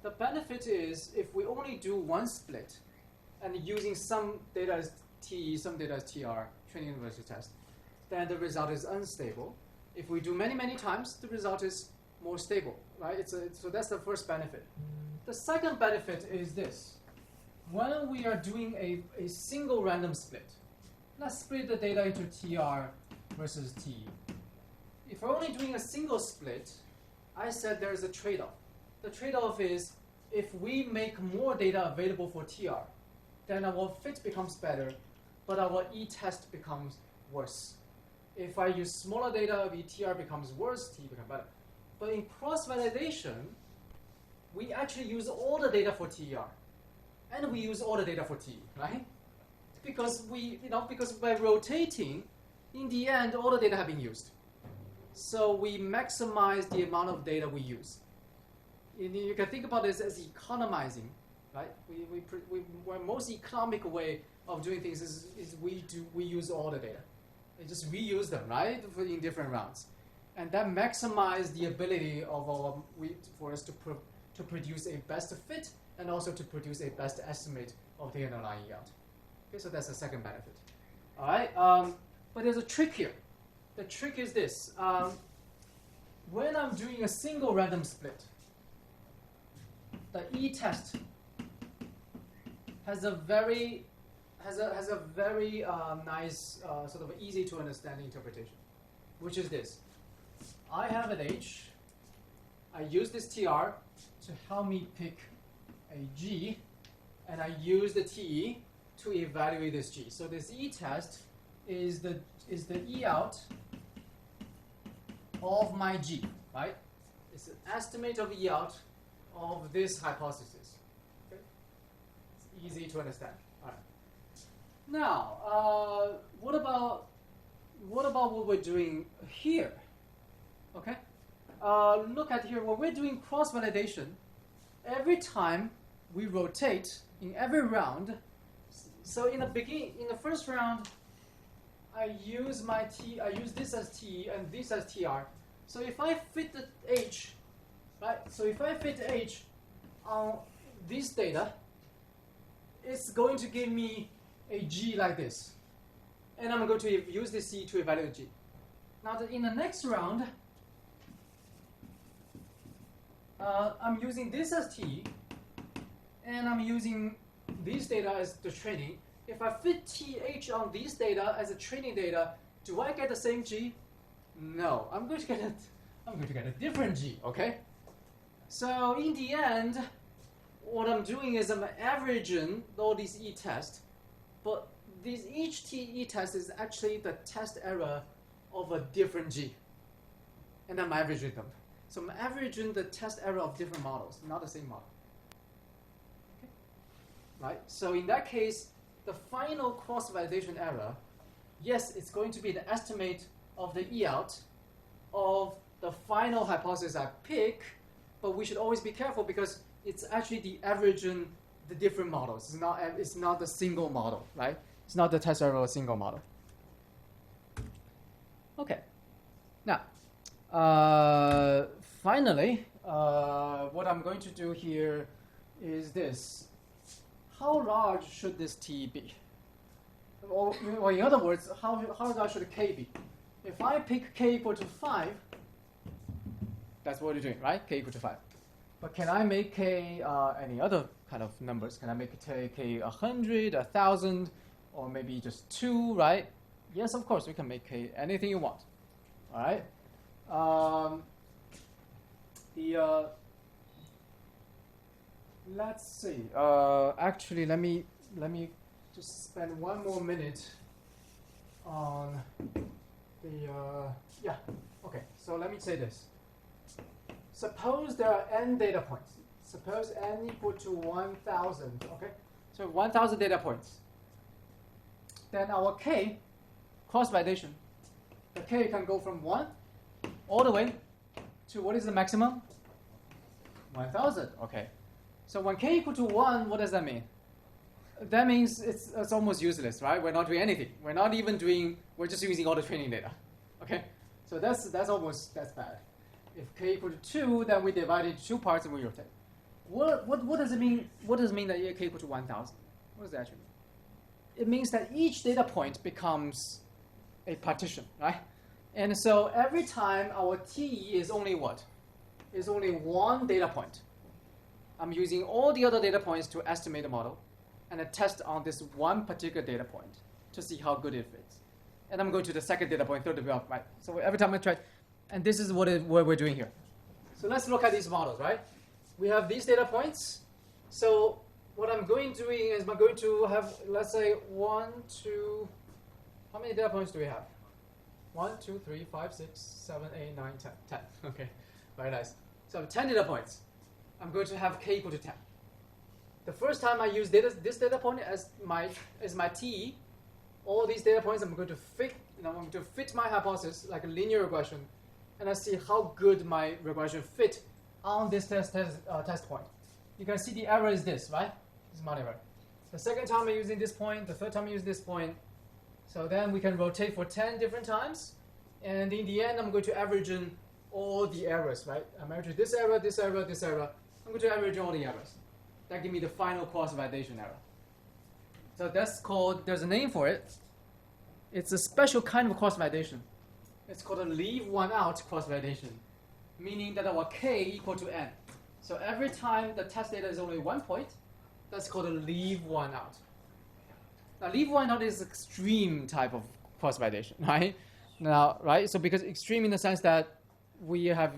The benefit is if we only do one split, and using some data as TE, some data as TR, training university test, then the result is unstable. If we do many times, the result is more stable, right? So that's the first benefit. The second benefit is this. When we are doing a single random split, let's split the data into TR versus TE. If we're only doing a single split, I said there's a trade-off. The trade-off is if we make more data available for TR, then our fit becomes better, but our E-test becomes worse. If I use smaller data, TR becomes worse, TE becomes better. But in cross-validation, we actually use all the data for TR. And we use all the data for TE, right? Because by rotating, in the end, all the data have been used. So we maximize the amount of data we use. You can think about this as economizing, right? Our most economic way of doing things is we use all the data. We just reuse them, right, in different rounds, and that maximizes the ability of for us to produce a best fit and also to produce a best estimate of the underlying E out. Okay, so that's the second benefit. All right, but there's a trick here. The trick is this: when I'm doing a single random split, the E-test has a very nice sort of easy to understand interpretation, which is this. I have an H. I use this TR to help me pick a G, and I use the TE to evaluate this G. So this E-test is the E out of my G, right? It's an estimate of E out of this hypothesis. Okay? It's easy to understand. All right. Now, what about what we're doing here? Okay. Look at here. When we're doing cross-validation, every time we rotate in every round. So in the first round, I use this as T and this as TR. So if I fit the H, right? So if I fit H on this data, it's going to give me a G like this, and I'm going to use this C to evaluate G. Now in the next round, I'm using this as T, and I'm using these data as the training. If I fit TH on these data as a training data, do I get the same G? No, I'm going to get a different G. Okay. So in the end, what I'm doing is I'm averaging all these E-tests, but each E-test is actually the test error of a different G, and I'm averaging them. So I'm averaging the test error of different models, not the same model. Okay. Right? So in that case, the final cross-validation error, yes, it's going to be the estimate of the E out of the final hypothesis I pick, but we should always be careful because it's actually the averaging the different models. It's not the single model, right? It's not the test error of a single model. Okay. Now, finally, what I'm going to do here is this. How large should this t be? Or in other words, how large should k be? If I pick k equal to 5, that's what you're doing, right? K equal to 5. But can I make k any other kind of numbers? Can I make k 100, 1,000, or maybe just 2, right? Yes, of course, we can make k anything you want. All right. Let's see. Actually, let me just spend one more minute on the. Yeah. Okay. So let me say this. Suppose there are n data points. Suppose n equal to 1,000. Okay. So 1,000 data points. Then our k, cross-validation, the k can go from 1 all the way to what is the maximum? 1,000. Okay. So when k equal to 1, what does that mean? That means it's almost useless, right? We're not doing anything. We're not even doing. We're just using all the training data. Okay. So that's bad. If k equal to 2, then we divide it into 2 parts and we rotate. What does it mean? What does it mean that k equal to 1,000? What does that actually mean? It means that each data point becomes a partition, right? And so every time our t is only what? Is only one data point. I'm using all the other data points to estimate the model and test on this one particular data point to see how good it fits. And I'm going to the second data point, third data point, right? So every time I try, and this is what we're doing here. So let's look at these models, right? We have these data points. So what I'm going to do is I'm going to have, let's say, 1, 2, how many data points do we have? 1, 2, 3, 5, 6, 7, 8, 9, 10. 10. Okay, very nice. So I have 10 data points. I'm going to have k equal to 10. The first time I use this data point as my t, all these data points I'm going to fit my hypothesis like a linear regression, and I see how good my regression fit on this test point. You can see the error is this, right? This is my error. The second time I'm using this point, the third time I use this point. So then we can rotate for 10 different times, and in the end I'm going to average in all the errors, right? I'm averaging this error, this error, this error. I'm going to average all the errors. That gives me the final cross-validation error. So that's called, there's a name for it. It's a special kind of cross-validation. It's called a leave one out cross-validation, meaning that our k equal to n. So every time the test data is only 1 point, that's called a leave one out. Now, leave one out is extreme type of cross-validation, right? Now, right? So because extreme in the sense that we have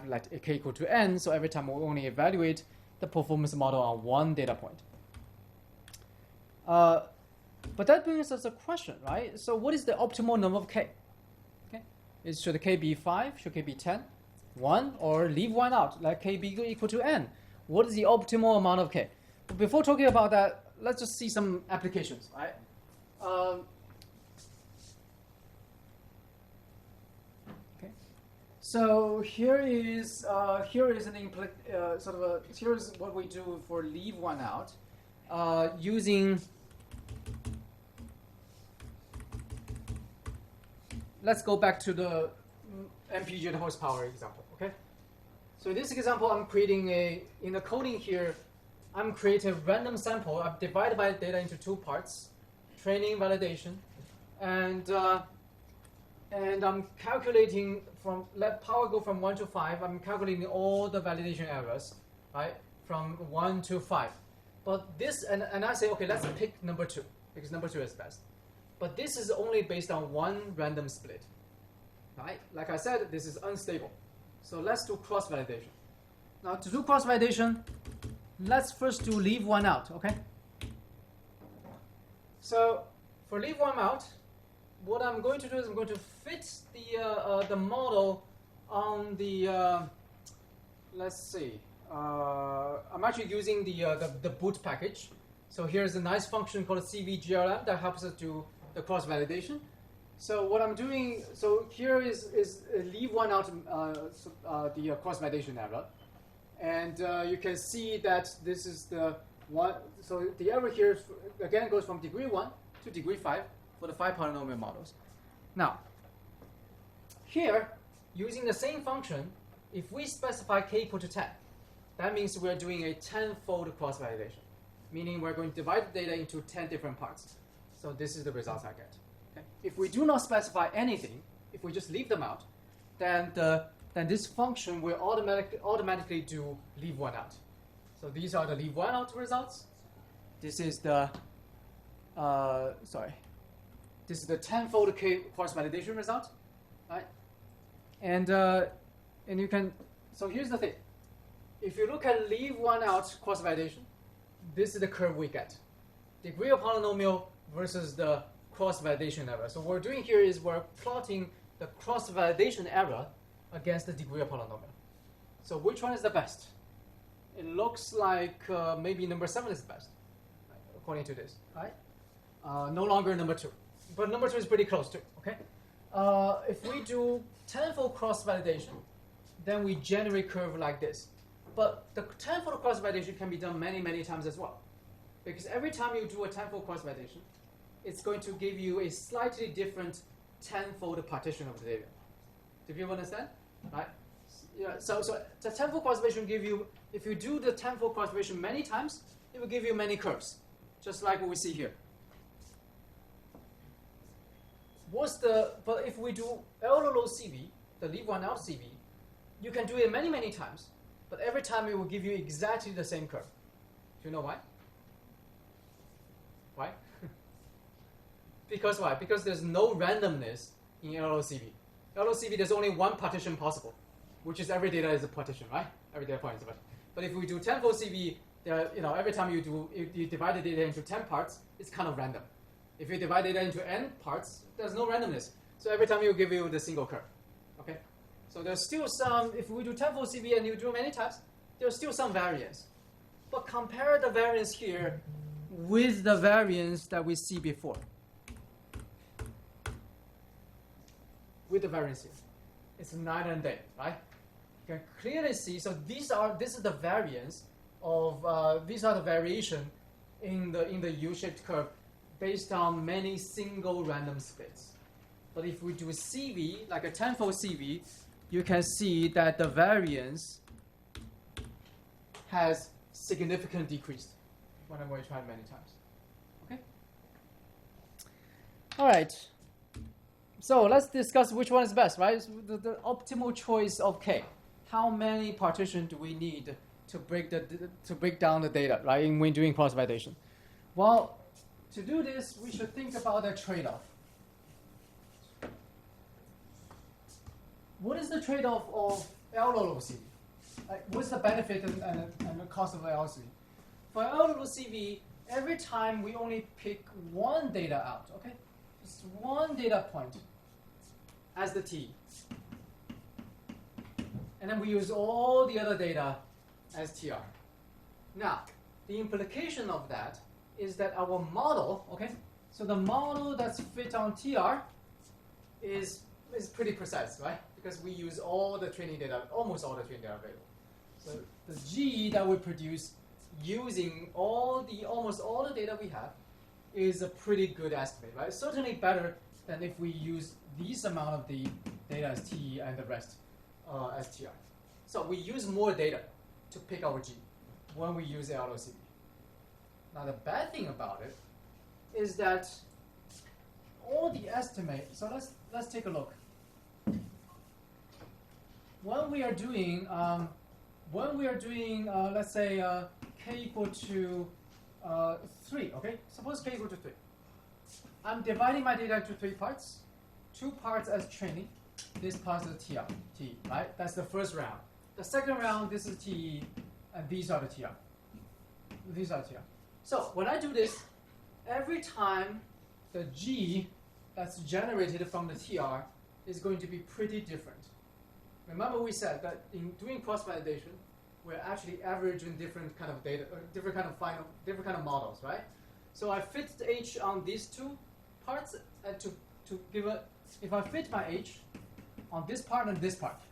like a k equal to n, so every time we only evaluate the performance model on one data point. But that brings us a question, right? So what is the optimal number of k? Okay, should k be 5? Should k be 10? 1? Or leave one out, like k be equal to n? What is the optimal amount of k? But before talking about that, let's just see some applications, right? So here's here's what we do for leave one out, using. Let's go back to the MPG horsepower example. Okay. So in this example, I'm creating in the coding here, I'm creating a random sample. I've divided my data into 2 parts, training, validation, and I'm calculating let power go from 1 to 5. I'm calculating all the validation errors, right, from 1 to 5. But this, and I say, okay, let's pick number 2, because number 2 is best. But this is only based on one random split, right? Like I said, this is unstable. So let's do cross-validation. Now, to do cross-validation, let's first do leave one out, okay? So for leave one out, what I'm going to do is I'm going to fit the model on the let's see. I'm actually using the boot package. So here's a nice function called CVGRM that helps us do the cross-validation. So what I'm doing, so here is leave one out the cross-validation error, and you can see that this is the one. So the error here again goes from degree 1 to degree 5. For the 5 polynomial models. Now, here, using the same function, if we specify k equal to 10, that means we're doing a 10-fold cross-validation, meaning we're going to divide the data into 10 different parts. So this is the results I get. Okay? If we do not specify anything, if we just leave them out, then this function will automatically do leave one out. So these are the leave one out results. This is the this is the 10-fold cross-validation result, right? And you can. So here's the thing. If you look at leave one out cross-validation, this is the curve we get. Degree of polynomial versus the cross-validation error. So what we're doing here is we're plotting the cross-validation error against the degree of polynomial. So which one is the best? It looks like maybe number 7 is the best, right, according to this, right? No longer number 2. But number 2 is pretty close too, okay? If we do 10-fold cross-validation, then we generate curve like this. But the 10-fold cross-validation can be done many, many times as well. Because every time you do a 10-fold cross-validation, it's going to give you a slightly different 10-fold partition of the data. Do people understand? Right? Yeah, so the 10-fold cross-validation give you, if you do the 10-fold cross-validation many times, it will give you many curves, just like what we see here. But if we do L-low CV, the leave one out CV, you can do it many, many times, but every time it will give you exactly the same curve. Do you know why? Why? Because why? Because there's no randomness in LOCV. LOCV, there's only one partition possible, which is every data is a partition, right? Every data point is a partition. But if we do 10-fold CV, every time you divide the data into 10 parts, it's kind of random. If you divide data into n parts, there's no randomness. So every time it will give you the single curve. Okay? So there's still some, if we do 10-fold CV and you do many times, there's still some variance. But compare the variance here with the variance that we see before. With the variance here. It's night and day, right? You can clearly see, so this is the variance of, these are the variation in the U-shaped curve based on many single random splits. But if we do a CV, like a 10-fold CV, you can see that the variance has significantly decreased whenever we try it many times. Okay? All right. So let's discuss which one is best, right? The optimal choice of K. How many partitions do we need to break down the data, right, when doing cross-validation? Well, to do this, we should think about a trade-off. What is the trade-off of L-low-CV? What's the benefit and the cost of L-low-CV? For L-low-CV, every time we only pick one data out, okay? Just one data point as the T. And then we use all the other data as TR. Now, the implication of that is that our model, okay, so the model that's fit on TR is pretty precise, right? Because we use all the training data, almost all the training data available. So the G that we produce using almost all the data we have is a pretty good estimate, right? Certainly better than if we use this amount of the data as T and the rest as TR. So we use more data to pick our G when we use LOCV. Now the bad thing about it is that all the estimate. So let's take a look. When we are doing let's say k equal to 3. Okay, suppose k equal to 3. I'm dividing my data into 3 parts. 2 parts as training. This part is T, right? That's the first round. The second round, this is T, and these are the TR. These are TR. So when I do this, every time the G that's generated from the TR is going to be pretty different. Remember we said that in doing cross-validation, we're actually averaging different kind of data, different kind of models, right? So I fit the H on these 2 parts, and to give a, if I fit my H on this part and this part,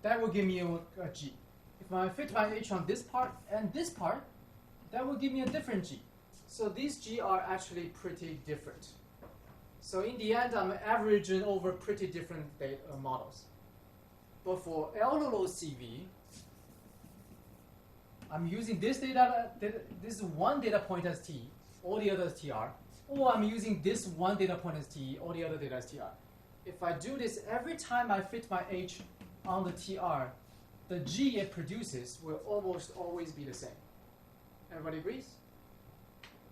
that will give me a G. If I fit my H on this part and this part, that will give me a different G. So these G are actually pretty different. So in the end, I'm averaging over pretty different models. But for L-low CV, I'm using this this one data point as t, all the others tr, or I'm using this one data point as t, all the other data as tr. If I do this every time I fit my h on the tr, the g it produces will almost always be the same. Everybody agrees?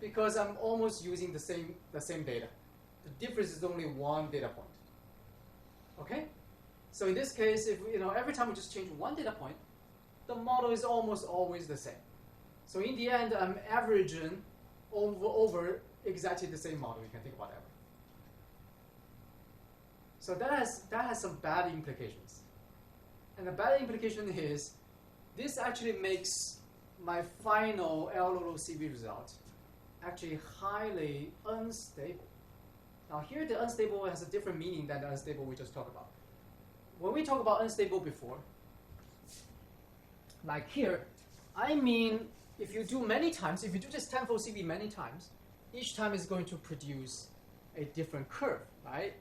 Because I'm almost using the same data. The difference is only one data point. Okay? So in this case, if every time we just change one data point, the model is almost always the same. So in the end, I'm averaging over exactly the same model. You can think about that. So that has some bad implications. And the bad implication is this actually makes my final LOCV result actually highly unstable. Now here the unstable has a different meaning than the unstable we just talked about. When we talk about unstable before, like here, I mean if you do many times, if you do this tenfold CV many times, each time is going to produce a different curve, right?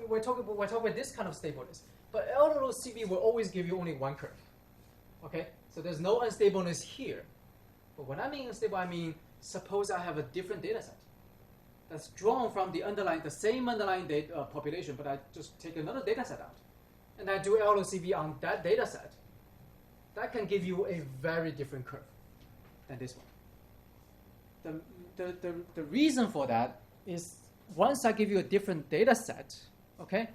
We're talking about this kind of stableness. But LOCV will always give you only one curve. Okay? So there's no unstableness here. But when I mean unstable, I mean suppose I have a different data set that's drawn from the same underlying data population, but I just take another data set out. And I do LOCV on that data set. That can give you a very different curve than this one. The reason for that is once I give you a different data set, okay,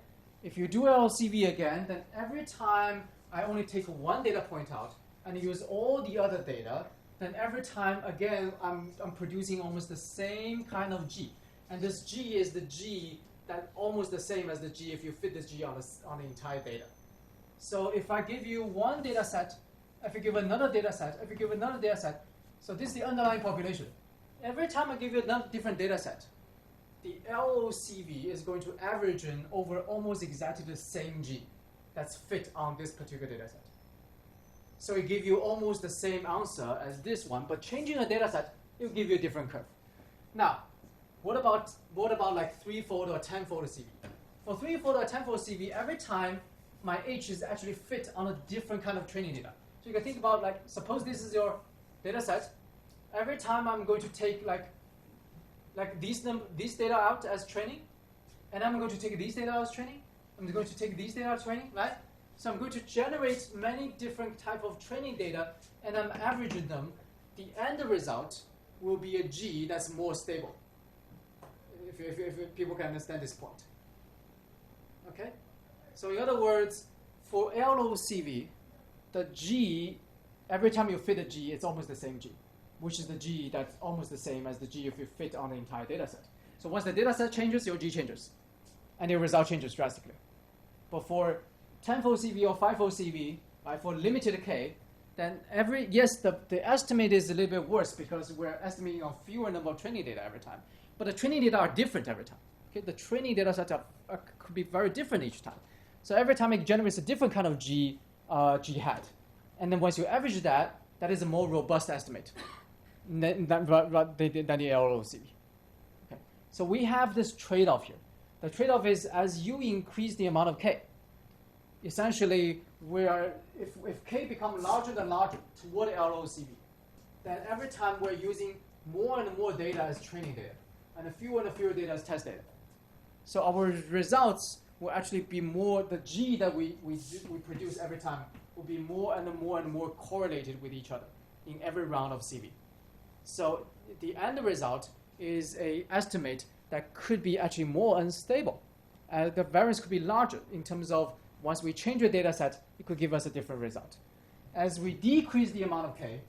if you do LOCV again, then every time I only take one data point out and use all the other data, then every time again I'm producing almost the same kind of G. And this G is the G that almost the same as the G if you fit this G on the entire data. So if I give you one data set, if you give another data set, if you give another data set, so this is the underlying population. Every time I give you another different data set, the LOCV is going to average in over almost exactly the same G that's fit on this particular data set. So it gives you almost the same answer as this one, but changing the data set, it will give you a different curve. Now, what about like threefold or tenfold CV? For threefold or tenfold CV, every time my H is actually fit on a different kind of training data. So you can think about like, suppose this is your data set. Every time I'm going to take like these data out as training, and I'm going to take these data out as training. I'm going to take these data out as training, right? So I'm going to generate many different type of training data, and I'm averaging them. The end result will be a G that's more stable. If people can understand this point. Okay? So in other words, for LOCV, the G, every time you fit a G, it's almost the same G, which is the G that's almost the same as the G if you fit on the entire data set. So once the data set changes, your G changes, and your result changes drastically. But for tenfold CV or fivefold CV, right, for limited K, then the estimate is a little bit worse because we're estimating on fewer number of training data every time. But the training data are different every time. Okay, the training data sets could be very different each time. So every time it generates a different kind of G hat. And then once you average that, that is a more robust estimate than the LOCV. Okay. So we have this trade-off here. The trade-off is as you increase the amount of K, essentially if K becomes larger than larger toward LOCV, then every time we're using more and more data as training data, and fewer data as test data. So our results will actually be more, the G that we produce every time will be more and more correlated with each other in every round of CV. So the end result is an estimate that could be actually more unstable. The variance could be larger in terms of once we change the data set, it could give us a different result. As we decrease the amount of K,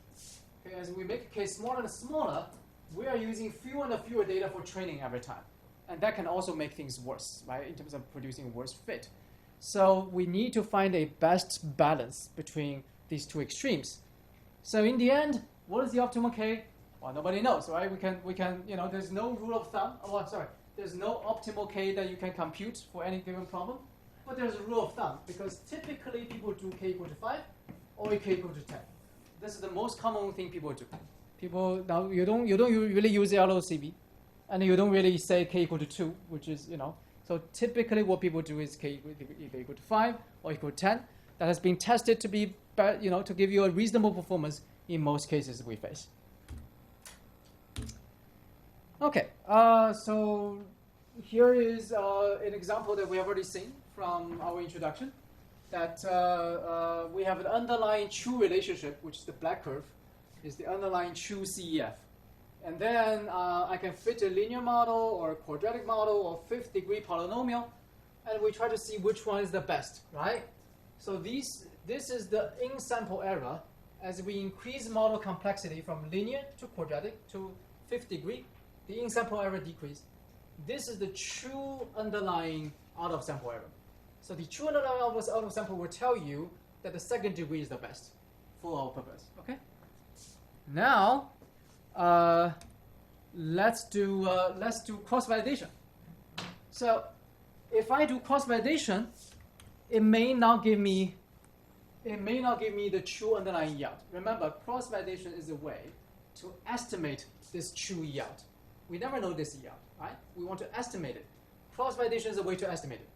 okay, as we make K smaller and smaller, we are using fewer and fewer data for training every time. And that can also make things worse, right, in terms of producing worse fit. So we need to find a best balance between these two extremes. So in the end, what is the optimal K? Well, nobody knows, right? We can, there's no rule of thumb. There's no optimal K that you can compute for any given problem. But there's a rule of thumb because typically people do K equal to 5 or K equal to 10. This is the most common thing people do. People now you don't really use LOCV, and you don't really say K equal to 2, which is So typically what people do is K either equal to 5 or equal to 10. That has been tested to be to give you a reasonable performance in most cases we face. Okay, so here is an example that we have already seen from our introduction, that we have an underlying true relationship, which is the black curve, is the underlying true CEF. And then I can fit a linear model or a quadratic model or fifth degree polynomial, and we try to see which one is the best, right? So this is the in-sample error. As we increase model complexity from linear to quadratic to fifth degree, the in-sample error decreases. This is the true underlying out-of-sample error. So the true underlying out-of-sample will tell you that the second degree is the best for our purpose. Okay. Now, let's do cross-validation. So, if I do cross-validation, it may not give me the true underlying yield. Remember, cross-validation is a way to estimate this true yield. We never know this yield, right? We want to estimate it. Cross-validation is a way to estimate it.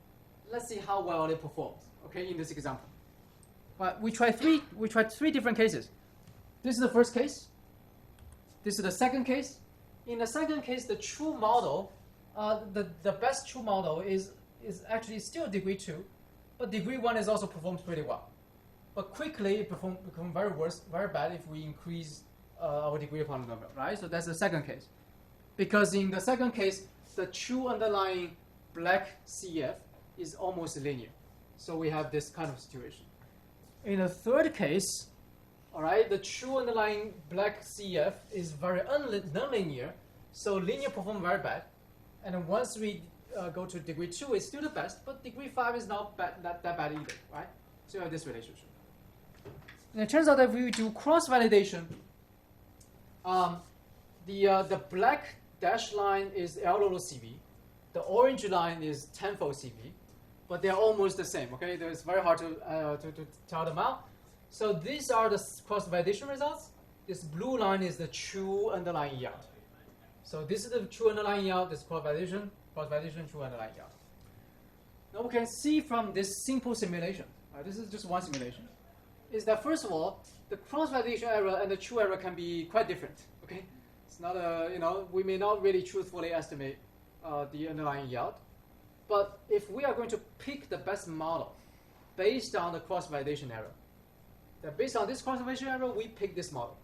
Let's see how well it performs, okay, in this example. But we tried three different cases. This is the first case. This is the second case. In the second case, the true model, the best true model is actually still degree 2, but degree 1 is also performed pretty well. But quickly it become very bad if we increase our degree of polynomial, right? So that's the second case. Because in the second case, the true underlying black CF is almost linear. So we have this kind of situation. In the third case, all right, the true underlying black CF is very nonlinear, so linear perform very bad. And then once we go to degree 2, it's still the best, but degree 5 is not that bad either, right? So you have this relationship. And it turns out that if we do cross-validation, the black dashed line is L log CV, the orange line is tenfold CV, but they're almost the same, okay? It's very hard to tell them out. So these are the cross-validation results. This blue line is the true underlying yield. So this is the true underlying yield, this cross-validation, true underlying yield. Now we can see from this simple simulation, this is just one simulation, is that first of all, the cross-validation error and the true error can be quite different, okay? It's not we may not really truthfully estimate the underlying yield. But if we are going to pick the best model based on the cross-validation error, then based on this cross-validation error, we pick this model,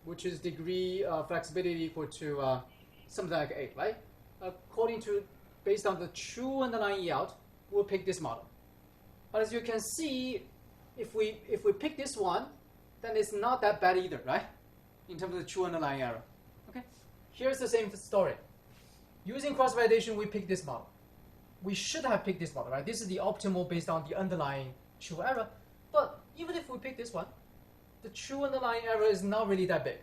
which is degree flexibility equal to something like 8, right? Based on the true underlying yield, we'll pick this model. But as you can see, if we pick this one, then it's not that bad either, right? In terms of the true underlying error. Okay. Here's the same story. Using cross-validation, we pick this model. We should have picked this model, right? This is the optimal based on the underlying true error. But even if we pick this one, the true underlying error is not really that big.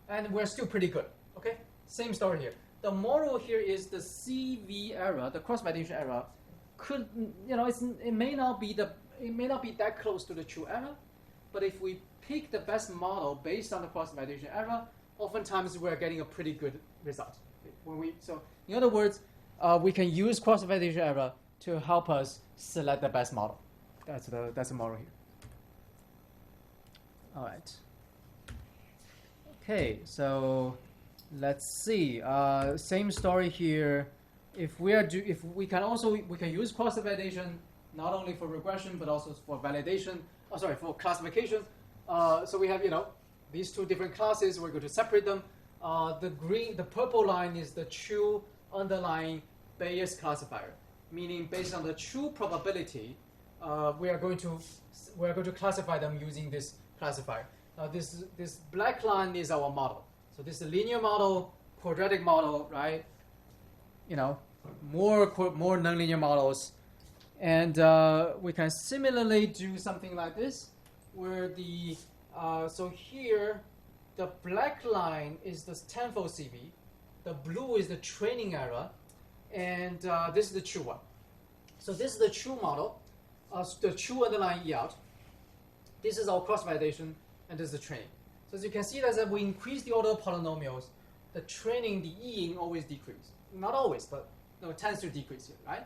And we're still pretty good, okay? Same story here. The moral here is the CV error, the cross-validation error, could, it may not be that close to the true error, but if we pick the best model based on the cross-validation error, oftentimes we're getting a pretty good result. So in other words, we can use cross-validation error to help us select the best model. That's the model here. All right. Okay, so let's see. Same story here. We can use cross-validation not only for regression but also for validation. For classification. So we have these two different classes. We're going to separate them. The purple line is the true underlying Bayes classifier, meaning based on the true probability, we are going to classify them using this classifier. Now this black line is our model. So this is a linear model, quadratic model, right? More nonlinear models, and we can similarly do something like this, where so here the black line is the tenfold CV, the blue is the training error, and this is the true one. So this is the true model, the true underlying yield. This is our cross-validation, and this is the training. So as you can see, that as we increase the order of polynomials, the training, the E-ing always decrease. Not always, but it tends to decrease here, right?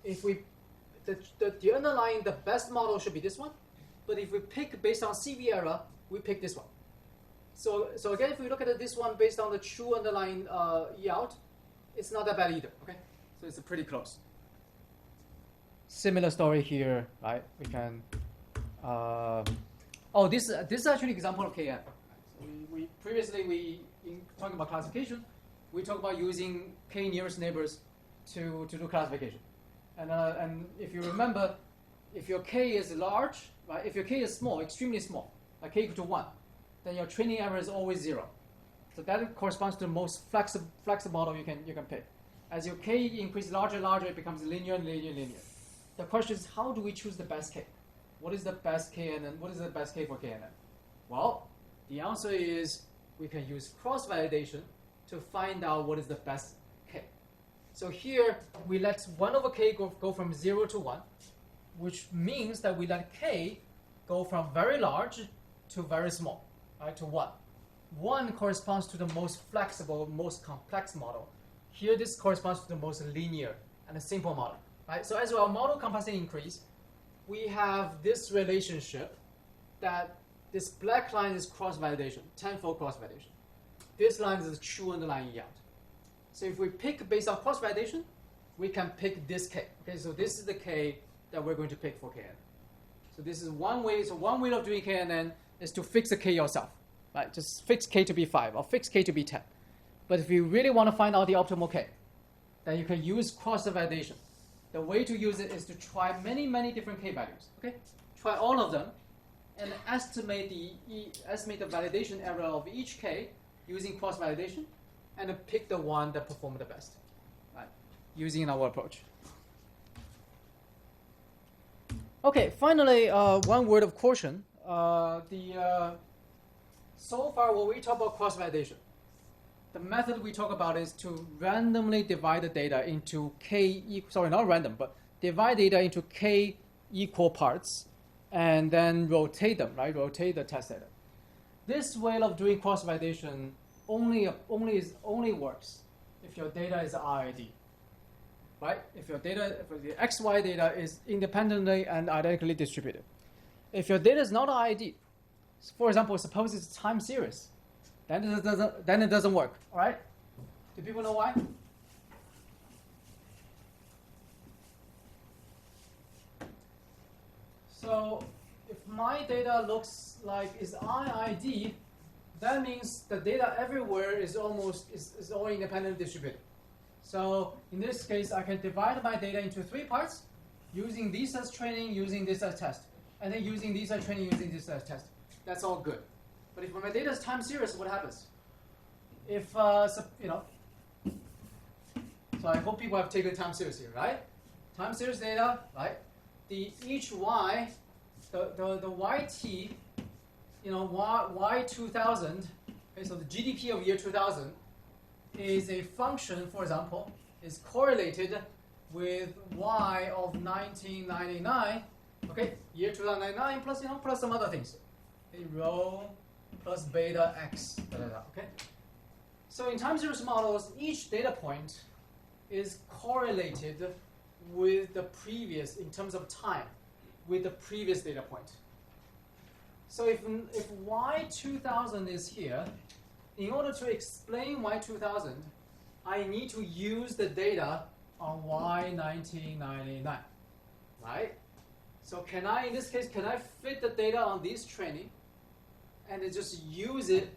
If we, the underlying, the best model should be this one. But if we pick based on CV error, we pick this one. So again, if we look at this one based on the true underlying E out, it's not that bad either, okay? So it's pretty close. Similar story here, right? We can, this is actually an example of KN. So we previously, in talking about classification, we talked about using K nearest neighbors to do classification. And if you remember, if your K is large, right? If your K is small, extremely small, like K equal to 1, then your training error is always 0. So that corresponds to the most flexible model you can pick. As your K increases larger, it becomes linear. The question is, how do we choose the best K? What is the best KNN? What is the best K for KNN? Well, the answer is we can use cross-validation to find out what is the best K. So here, we let 1 over K go from 0 to 1, which means that we let K go from very large to very small, right, to 1. 1 corresponds to the most flexible, most complex model. Here, this corresponds to the most linear and a simple model. Right? So as our model complexity increase, we have this relationship that this black line is cross-validation, tenfold cross-validation. This line is the true underlying E out. So if we pick based on cross-validation, we can pick this K. Okay, so this is the K that we're going to pick for KNN. So this is one way. So one way of doing KNN is to fix the K yourself. Right? Just fix K to be 5 or fix K to be 10. But if you really want to find out the optimal K, then you can use cross-validation. The way to use it is to try many different K values. Okay, try all of them, and estimate the validation error of each K using cross-validation, and then pick the one that performed the best, right? Using our approach. Okay, finally, one word of caution. So far, when we talk about cross-validation, the method we talk about is to randomly divide the data into divide data into K equal parts and then rotate them, right? Rotate the test data. This way of doing cross-validation only works if your data is RID, right? If the XY data is independently and identically distributed. If your data is not RID, for example, suppose it's time series, then it doesn't work, all right? Do people know why? So if my data looks like is IID, that means the data everywhere is all independently distributed. So in this case, I can divide my data into 3 parts, using this as training, using this as test, and then using this as training, using this as test. That's all good. But if my data is time series, what happens? If so I hope people have taken time series here, right? Time series data, right? Each y, the yt, y2000. Okay, so the GDP of year 2000 is a function, for example, is correlated with y of 1999. Okay, year 2099 plus some other things. Okay, rho plus beta x, okay? So in time series models, each data point is correlated with the previous, in terms of time, with the previous data point. So if y2000 is here, in order to explain y2000, I need to use the data on y1999, right? So in this case, can I fit the data on this training and then just use it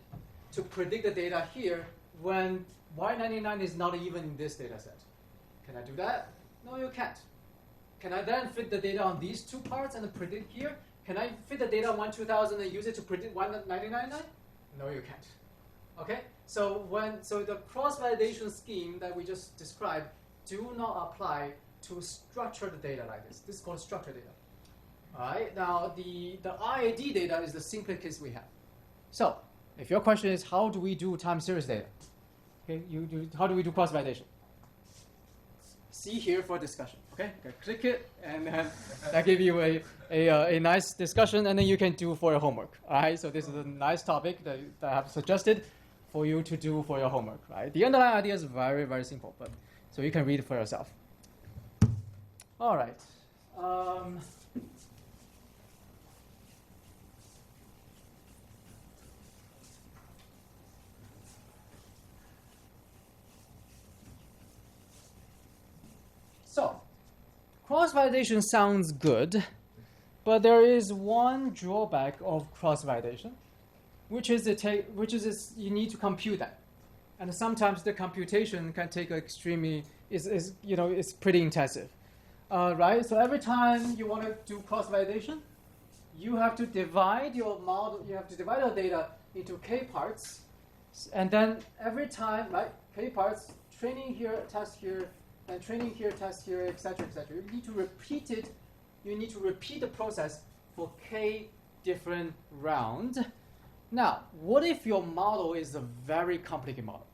to predict the data here when y99 is not even in this data set? Can I do that? No, you can't. Can I then fit the data on these 2 parts and predict here? Can I fit the data on 2000 and use it to predict y1999? No, you can't. Okay? So the cross-validation scheme that we just described do not apply to structured data like this. This is called structured data. All right. Now the IID data is the simplest case we have. So if your question is how do we do time series data, okay, how do we do cross-validation? See here for discussion. Okay, click it, and that give you a nice discussion, and then you can do for your homework. All right. So this is a nice topic that I have suggested for you to do for your homework. Right. The underlying idea is very, very simple, but so you can read it for yourself. All right. So, cross-validation sounds good, but there is one drawback of cross-validation, which is you need to compute that, and sometimes the computation can take extremely is pretty intensive, right? So every time you want to do cross-validation, you have to divide your model. You have to divide your data into k parts, and then every time, right, k parts, training here, test here, and training here, test here, etc., etc. You need to repeat it. You need to repeat the process for k different rounds. Now, what if your model is a very complicated model?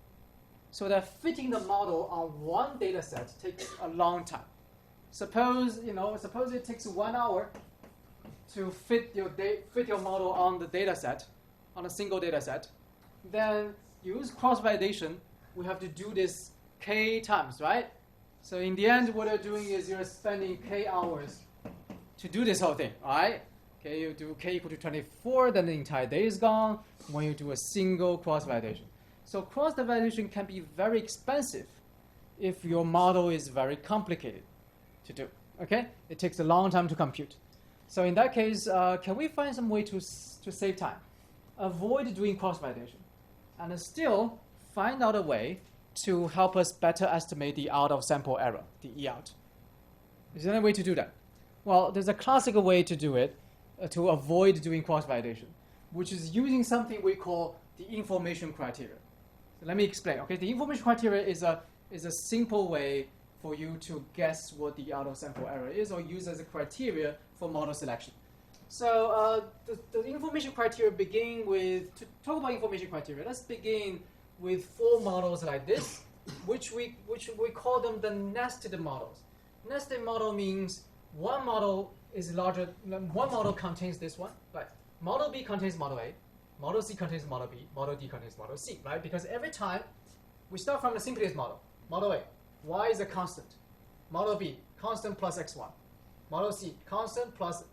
So that fitting the model on one data set takes a long time. Suppose it takes 1 hour to fit your model on the data set, on a single data set. Then use cross-validation. We have to do this k times, right? So in the end, what you're doing is you're spending k hours to do this whole thing, all right? Okay, you do k equal to 24, then the entire day is gone when you do a single cross-validation. So cross-validation can be very expensive if your model is very complicated to do, okay? It takes a long time to compute. So in that case, can we find some way to save time? Avoid doing cross-validation, and still find out a way to help us better estimate the out-of-sample error, the E-out. Is there any way to do that? Well, there's a classical way to do it to avoid doing cross-validation, which is using something we call the information criteria. So let me explain. Okay, the information criteria is a simple way for you to guess what the out-of-sample error is, or use as a criteria for model selection. So the information criteria begin with, to talk about information criteria, let's begin with 4 models like this, which we call them the nested models. Nested model means one model is larger, one model contains this one, right? Model B contains model A, model C contains model B, model D contains model C, right? Because every time we start from the simplest model, model A, y is a constant. Model B, constant plus x1. Model C, constant plus,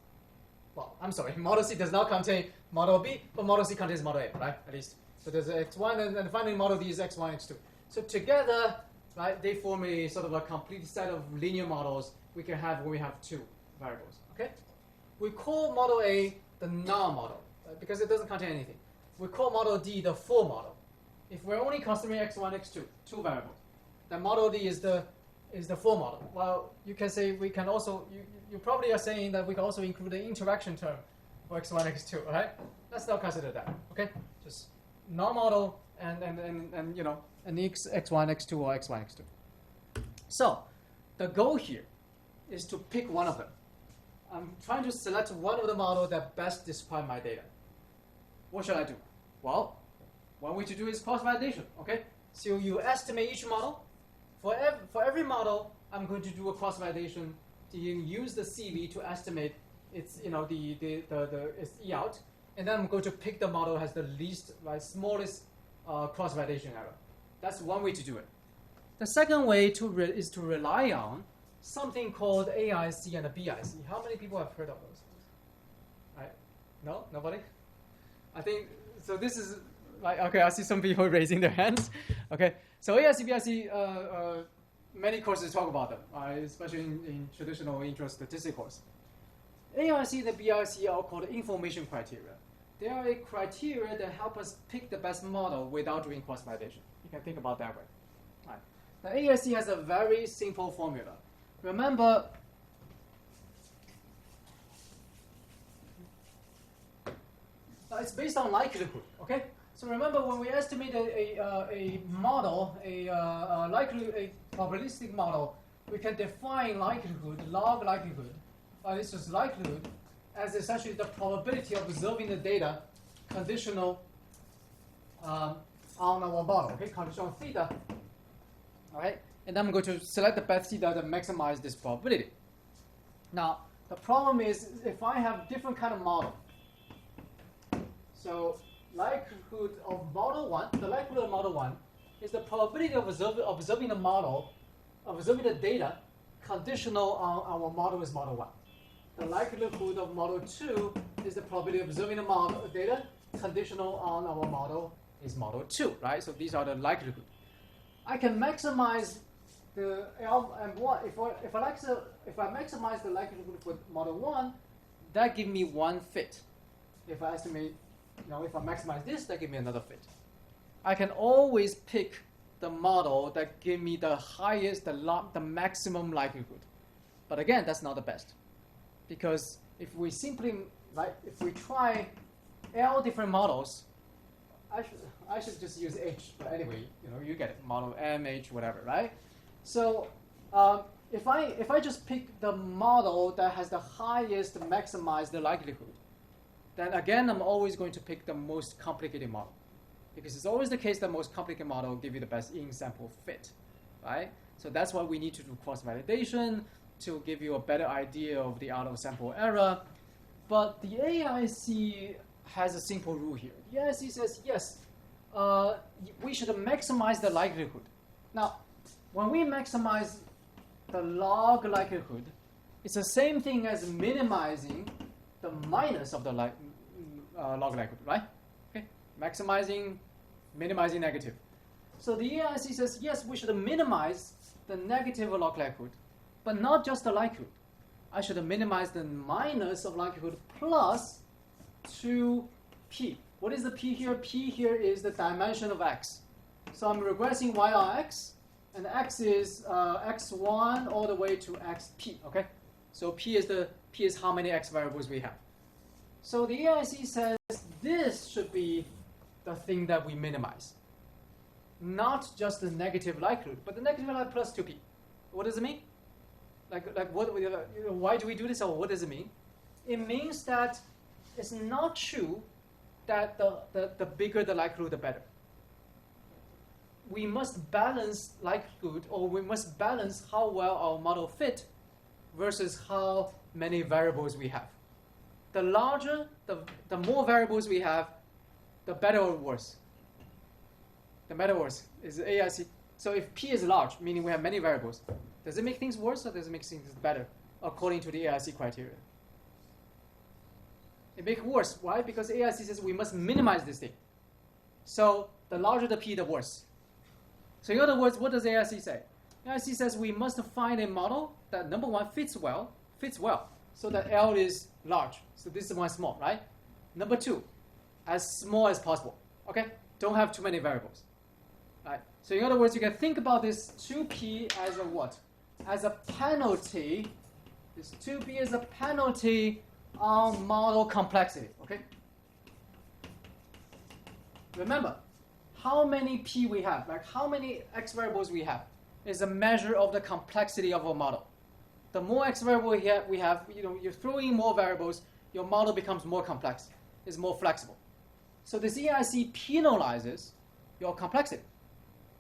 well, I'm sorry, model C does not contain model B, but model C contains model A, right? At least. So there's x1, and finally model D is x1, x2. So together, right, they form a sort of a complete set of linear models we can have when we have 2 variables, okay? We call model A the null model, right, because it doesn't contain anything. We call model D the full model. If we're only considering x1, x2, 2 variables, then model D is the full model. Well, you can say we can also, you probably are saying that we can also include the interaction term for x1, x2, right? Let's not consider that, okay? Just null model and x1, x2, or x1, x2. So the goal here is to pick one of them. I'm trying to select one of the models that best describe my data. What should I do? Well, one way to do is cross-validation, okay? So you estimate each model. For every model, I'm going to do a cross-validation to use the CV to estimate its its E-out, and then I'm going to pick the model that has the least, smallest cross-validation error. That's one way to do it. The second way is to rely on something called AIC and BIC. How many people have heard of those? Right? No? Nobody? I think, so this is, okay, I see some people raising their hands. Okay, so AIC, BIC, many courses talk about them, especially in traditional intro statistics course. AIC and BIC are called information criteria. They are a criteria that help us pick the best model without doing cross-validation. You can think about that way. Right. Now, AIC has a very simple formula. Remember, it's based on likelihood, okay? So remember, when we estimate a model, a probabilistic model, we can define likelihood, log likelihood, this is likelihood, as essentially the probability of observing the data conditional on our model, okay? Conditional on theta, all right? And then I'm going to select the best theta that maximize this probability. Now, the problem is if I have different kind of model. So likelihood of model 1, the likelihood of model 1 is the probability of observing the model, observing the data conditional on our model is model 1. The likelihood of model 2 is the probability of observing the model data conditional on our model is model 2, right? So these are the likelihood. I can maximize the LM1, if I maximize the likelihood for model 1, that gives me one fit. If I estimate, if I maximize this, that gives me another fit. I can always pick the model that gives me the highest, the maximum likelihood. But again, that's not the best. Because if we try L different models, I should just use H, but anyway, you get it, model M, H, whatever, right? So if I just pick the model that has the highest maximized likelihood, then again, I'm always going to pick the most complicated model. Because it's always the case that most complicated model will give you the best in-sample fit, right? So that's why we need to do cross-validation to give you a better idea of the out-of-sample error. But the AIC has a simple rule here. The AIC says, yes, we should maximize the likelihood. Now, when we maximize the log likelihood, it's the same thing as minimizing the minus of the log likelihood, right? Okay, maximizing, minimizing negative. So the AIC says, yes, we should minimize the negative log likelihood, but not just the likelihood. I should minimize the minus of likelihood plus 2p. What is the p here? P here is the dimension of x. So I'm regressing y on x, and x is x1 all the way to xp. Okay, so p is how many x variables we have. So the AIC says this should be the thing that we minimize, not just the negative likelihood, but the negative likelihood plus 2p. What does it mean? What? Why do we do this, or what does it mean? It means that it's not true that the bigger the likelihood, the better. We must balance likelihood, or we must balance how well our model fit versus how many variables we have. The larger, the more variables we have, the better or worse. The better or worse is AIC. So if P is large, meaning we have many variables, does it make things worse or does it make things better according to the AIC criteria? It makes it worse. Why? Because AIC says we must minimize this thing. So the larger the P, the worse. So in other words, what does AIC say? AIC says we must find a model that, number one, fits well, so that L is large. So this is one small, right? Number two, as small as possible. Okay? Don't have too many variables. Right? So in other words, you can think about this 2p as a what? As a penalty. This 2p is a penalty on model complexity. Okay? Remember, how many p we have, like how many x variables we have, is a measure of the complexity of a model. The more x variable we have, you're throwing more variables, your model becomes more complex, is more flexible. So this EIC penalizes your complexity.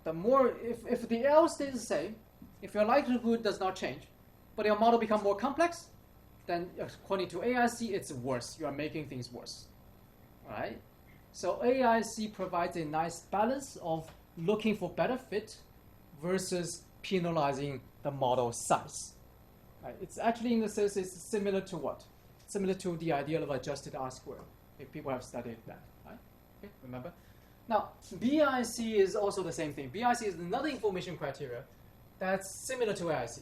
The more, if the L stays the same, if your likelihood does not change, but your model becomes more complex, then according to AIC, it's worse. You are making things worse. All right? So AIC provides a nice balance of looking for better fit versus penalizing the model size. Right? It's actually, in the sense, it's similar to what? Similar to the ideal of adjusted R-squared, if people have studied that. Right? Okay, remember? Now, BIC is also the same thing. BIC is another information criteria that's similar to AIC.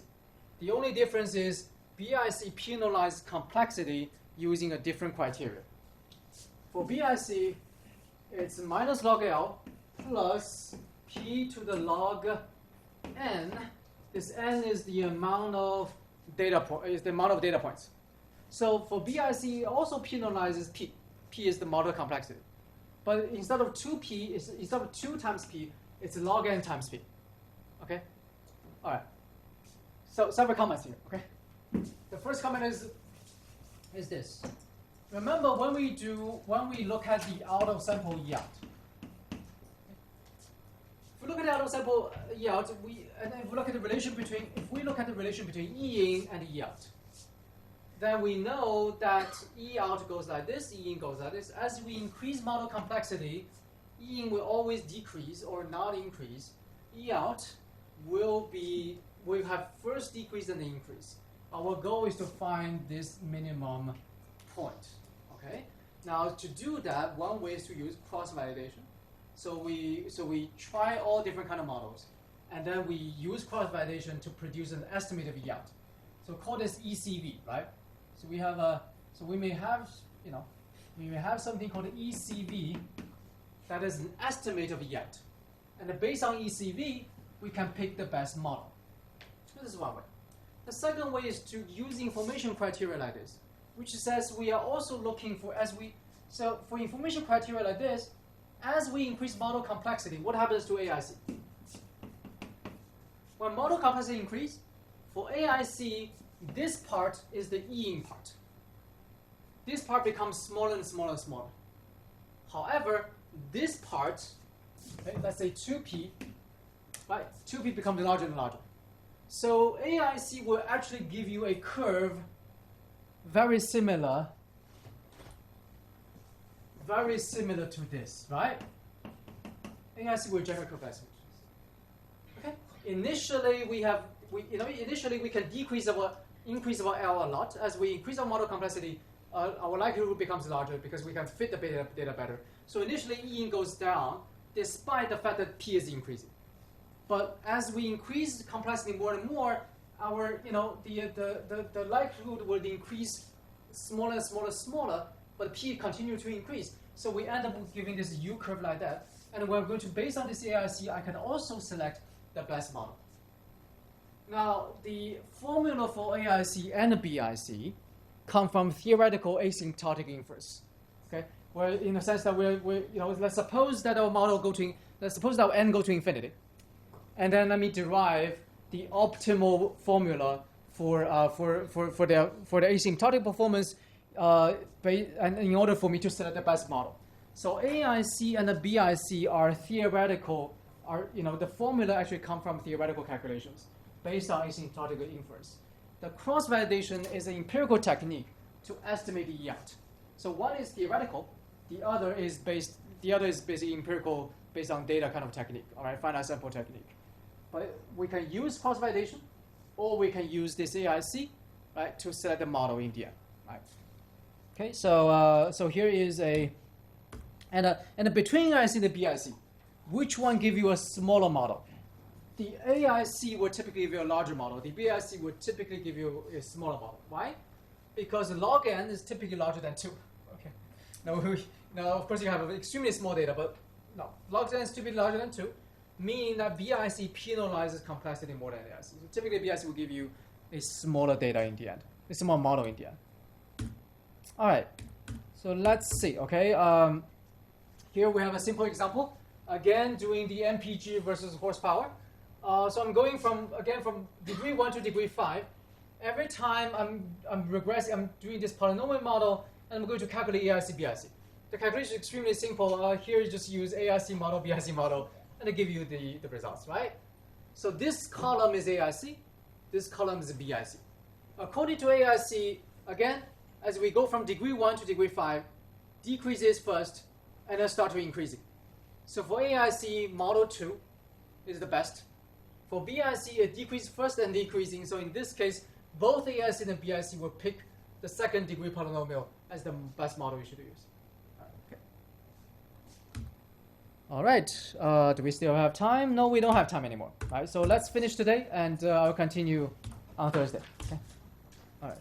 The only difference is BIC penalizes complexity using a different criteria. For BIC, it's minus log L plus P to the log N. This N is the amount of data points. So for BIC, it also penalizes P. P is the model complexity. But instead of 2P, instead of 2 times P, it's log N times P. Okay? All right. So several comments here. Okay? The first comment is this. Remember when we look at the out-of-sample E-out. If we look at the out-of-sample E-out, if we look at the relation between E-in and E-out, then we know that E-out goes like this, E-in goes like this. As we increase model complexity, E-in will always decrease or not increase. E-out will have first decrease and then increase. Our goal is to find this minimum point. Okay. Now to do that, one way is to use cross-validation. So we try all different kind of models. and then we use cross-validation to produce an estimate of yield. So call this ECV, right? So we have we may have something called ECV that is an estimate of yield, and then based on ECV, we can pick the best model. This is one way. The second way is to use information criteria like this, which says we are also looking for for information criteria like this, as we increase model complexity, what happens to AIC? When model complexity increase, for AIC, this part is the E-ing part. This part becomes smaller and smaller and smaller. However, this part, okay, let's say 2p, right? 2p becomes larger and larger. So AIC will actually give you a curve very similar to this, right? AIC will generate curve estimates. Okay. Initially, we can increase our L a lot. As we increase our model complexity, our likelihood becomes larger because we can fit the data better. So initially, E goes down, despite the fact that P is increasing. But as we increase complexity more and more, our the likelihood will increase smaller and smaller and smaller, but P continue to increase. So we end up giving this U curve like that. And we're going to, based on this AIC, I can also select the best model. Now, the formula for AIC and BIC come from theoretical asymptotic inference. Okay, where in the sense that let's suppose that our n go to infinity, and then let me derive the optimal formula for the asymptotic performance, and in order for me to select the best model. So AIC and the BIC are theoretical. The formula actually come from theoretical calculations based on asymptotic inference. The cross-validation is an empirical technique to estimate the yield. So one is theoretical, the other is basically empirical based on data kind of technique, all right, finite sample technique. But we can use cross-validation, or we can use this AIC, right, to select the model in the end, right? Okay, so here is and between AIC and the BIC, which one give you a smaller model? The AIC will typically give you a larger model. The BIC will typically give you a smaller model. Why? Because log n is typically larger than 2. Okay. Now, of course, you have extremely small data, but no, log n is typically larger than 2, meaning that BIC penalizes complexity more than AIC. So typically, BIC will give you a smaller data in the end, a small model in the end. All right. So let's see. Okay. Here we have a simple example. Again, doing the MPG versus horsepower. So I'm going from degree 1 to degree 5. Every time I'm regressing, I'm doing this polynomial model, and I'm going to calculate AIC, BIC. The calculation is extremely simple. Here you just use AIC model, BIC model, and they give you the results, right? So this column is AIC, this column is BIC. According to AIC, again, as we go from degree 1 to degree 5, decreases first, and then start to increasing. So for AIC, model 2 is the best. For BIC, it decreases first and decreasing. So in this case, both AIC and BIC will pick the second degree polynomial as the best model you should use. Okay. All right. Do we still have time? No, we don't have time anymore. All right. So let's finish today, and I'll continue on Thursday. Okay. All right.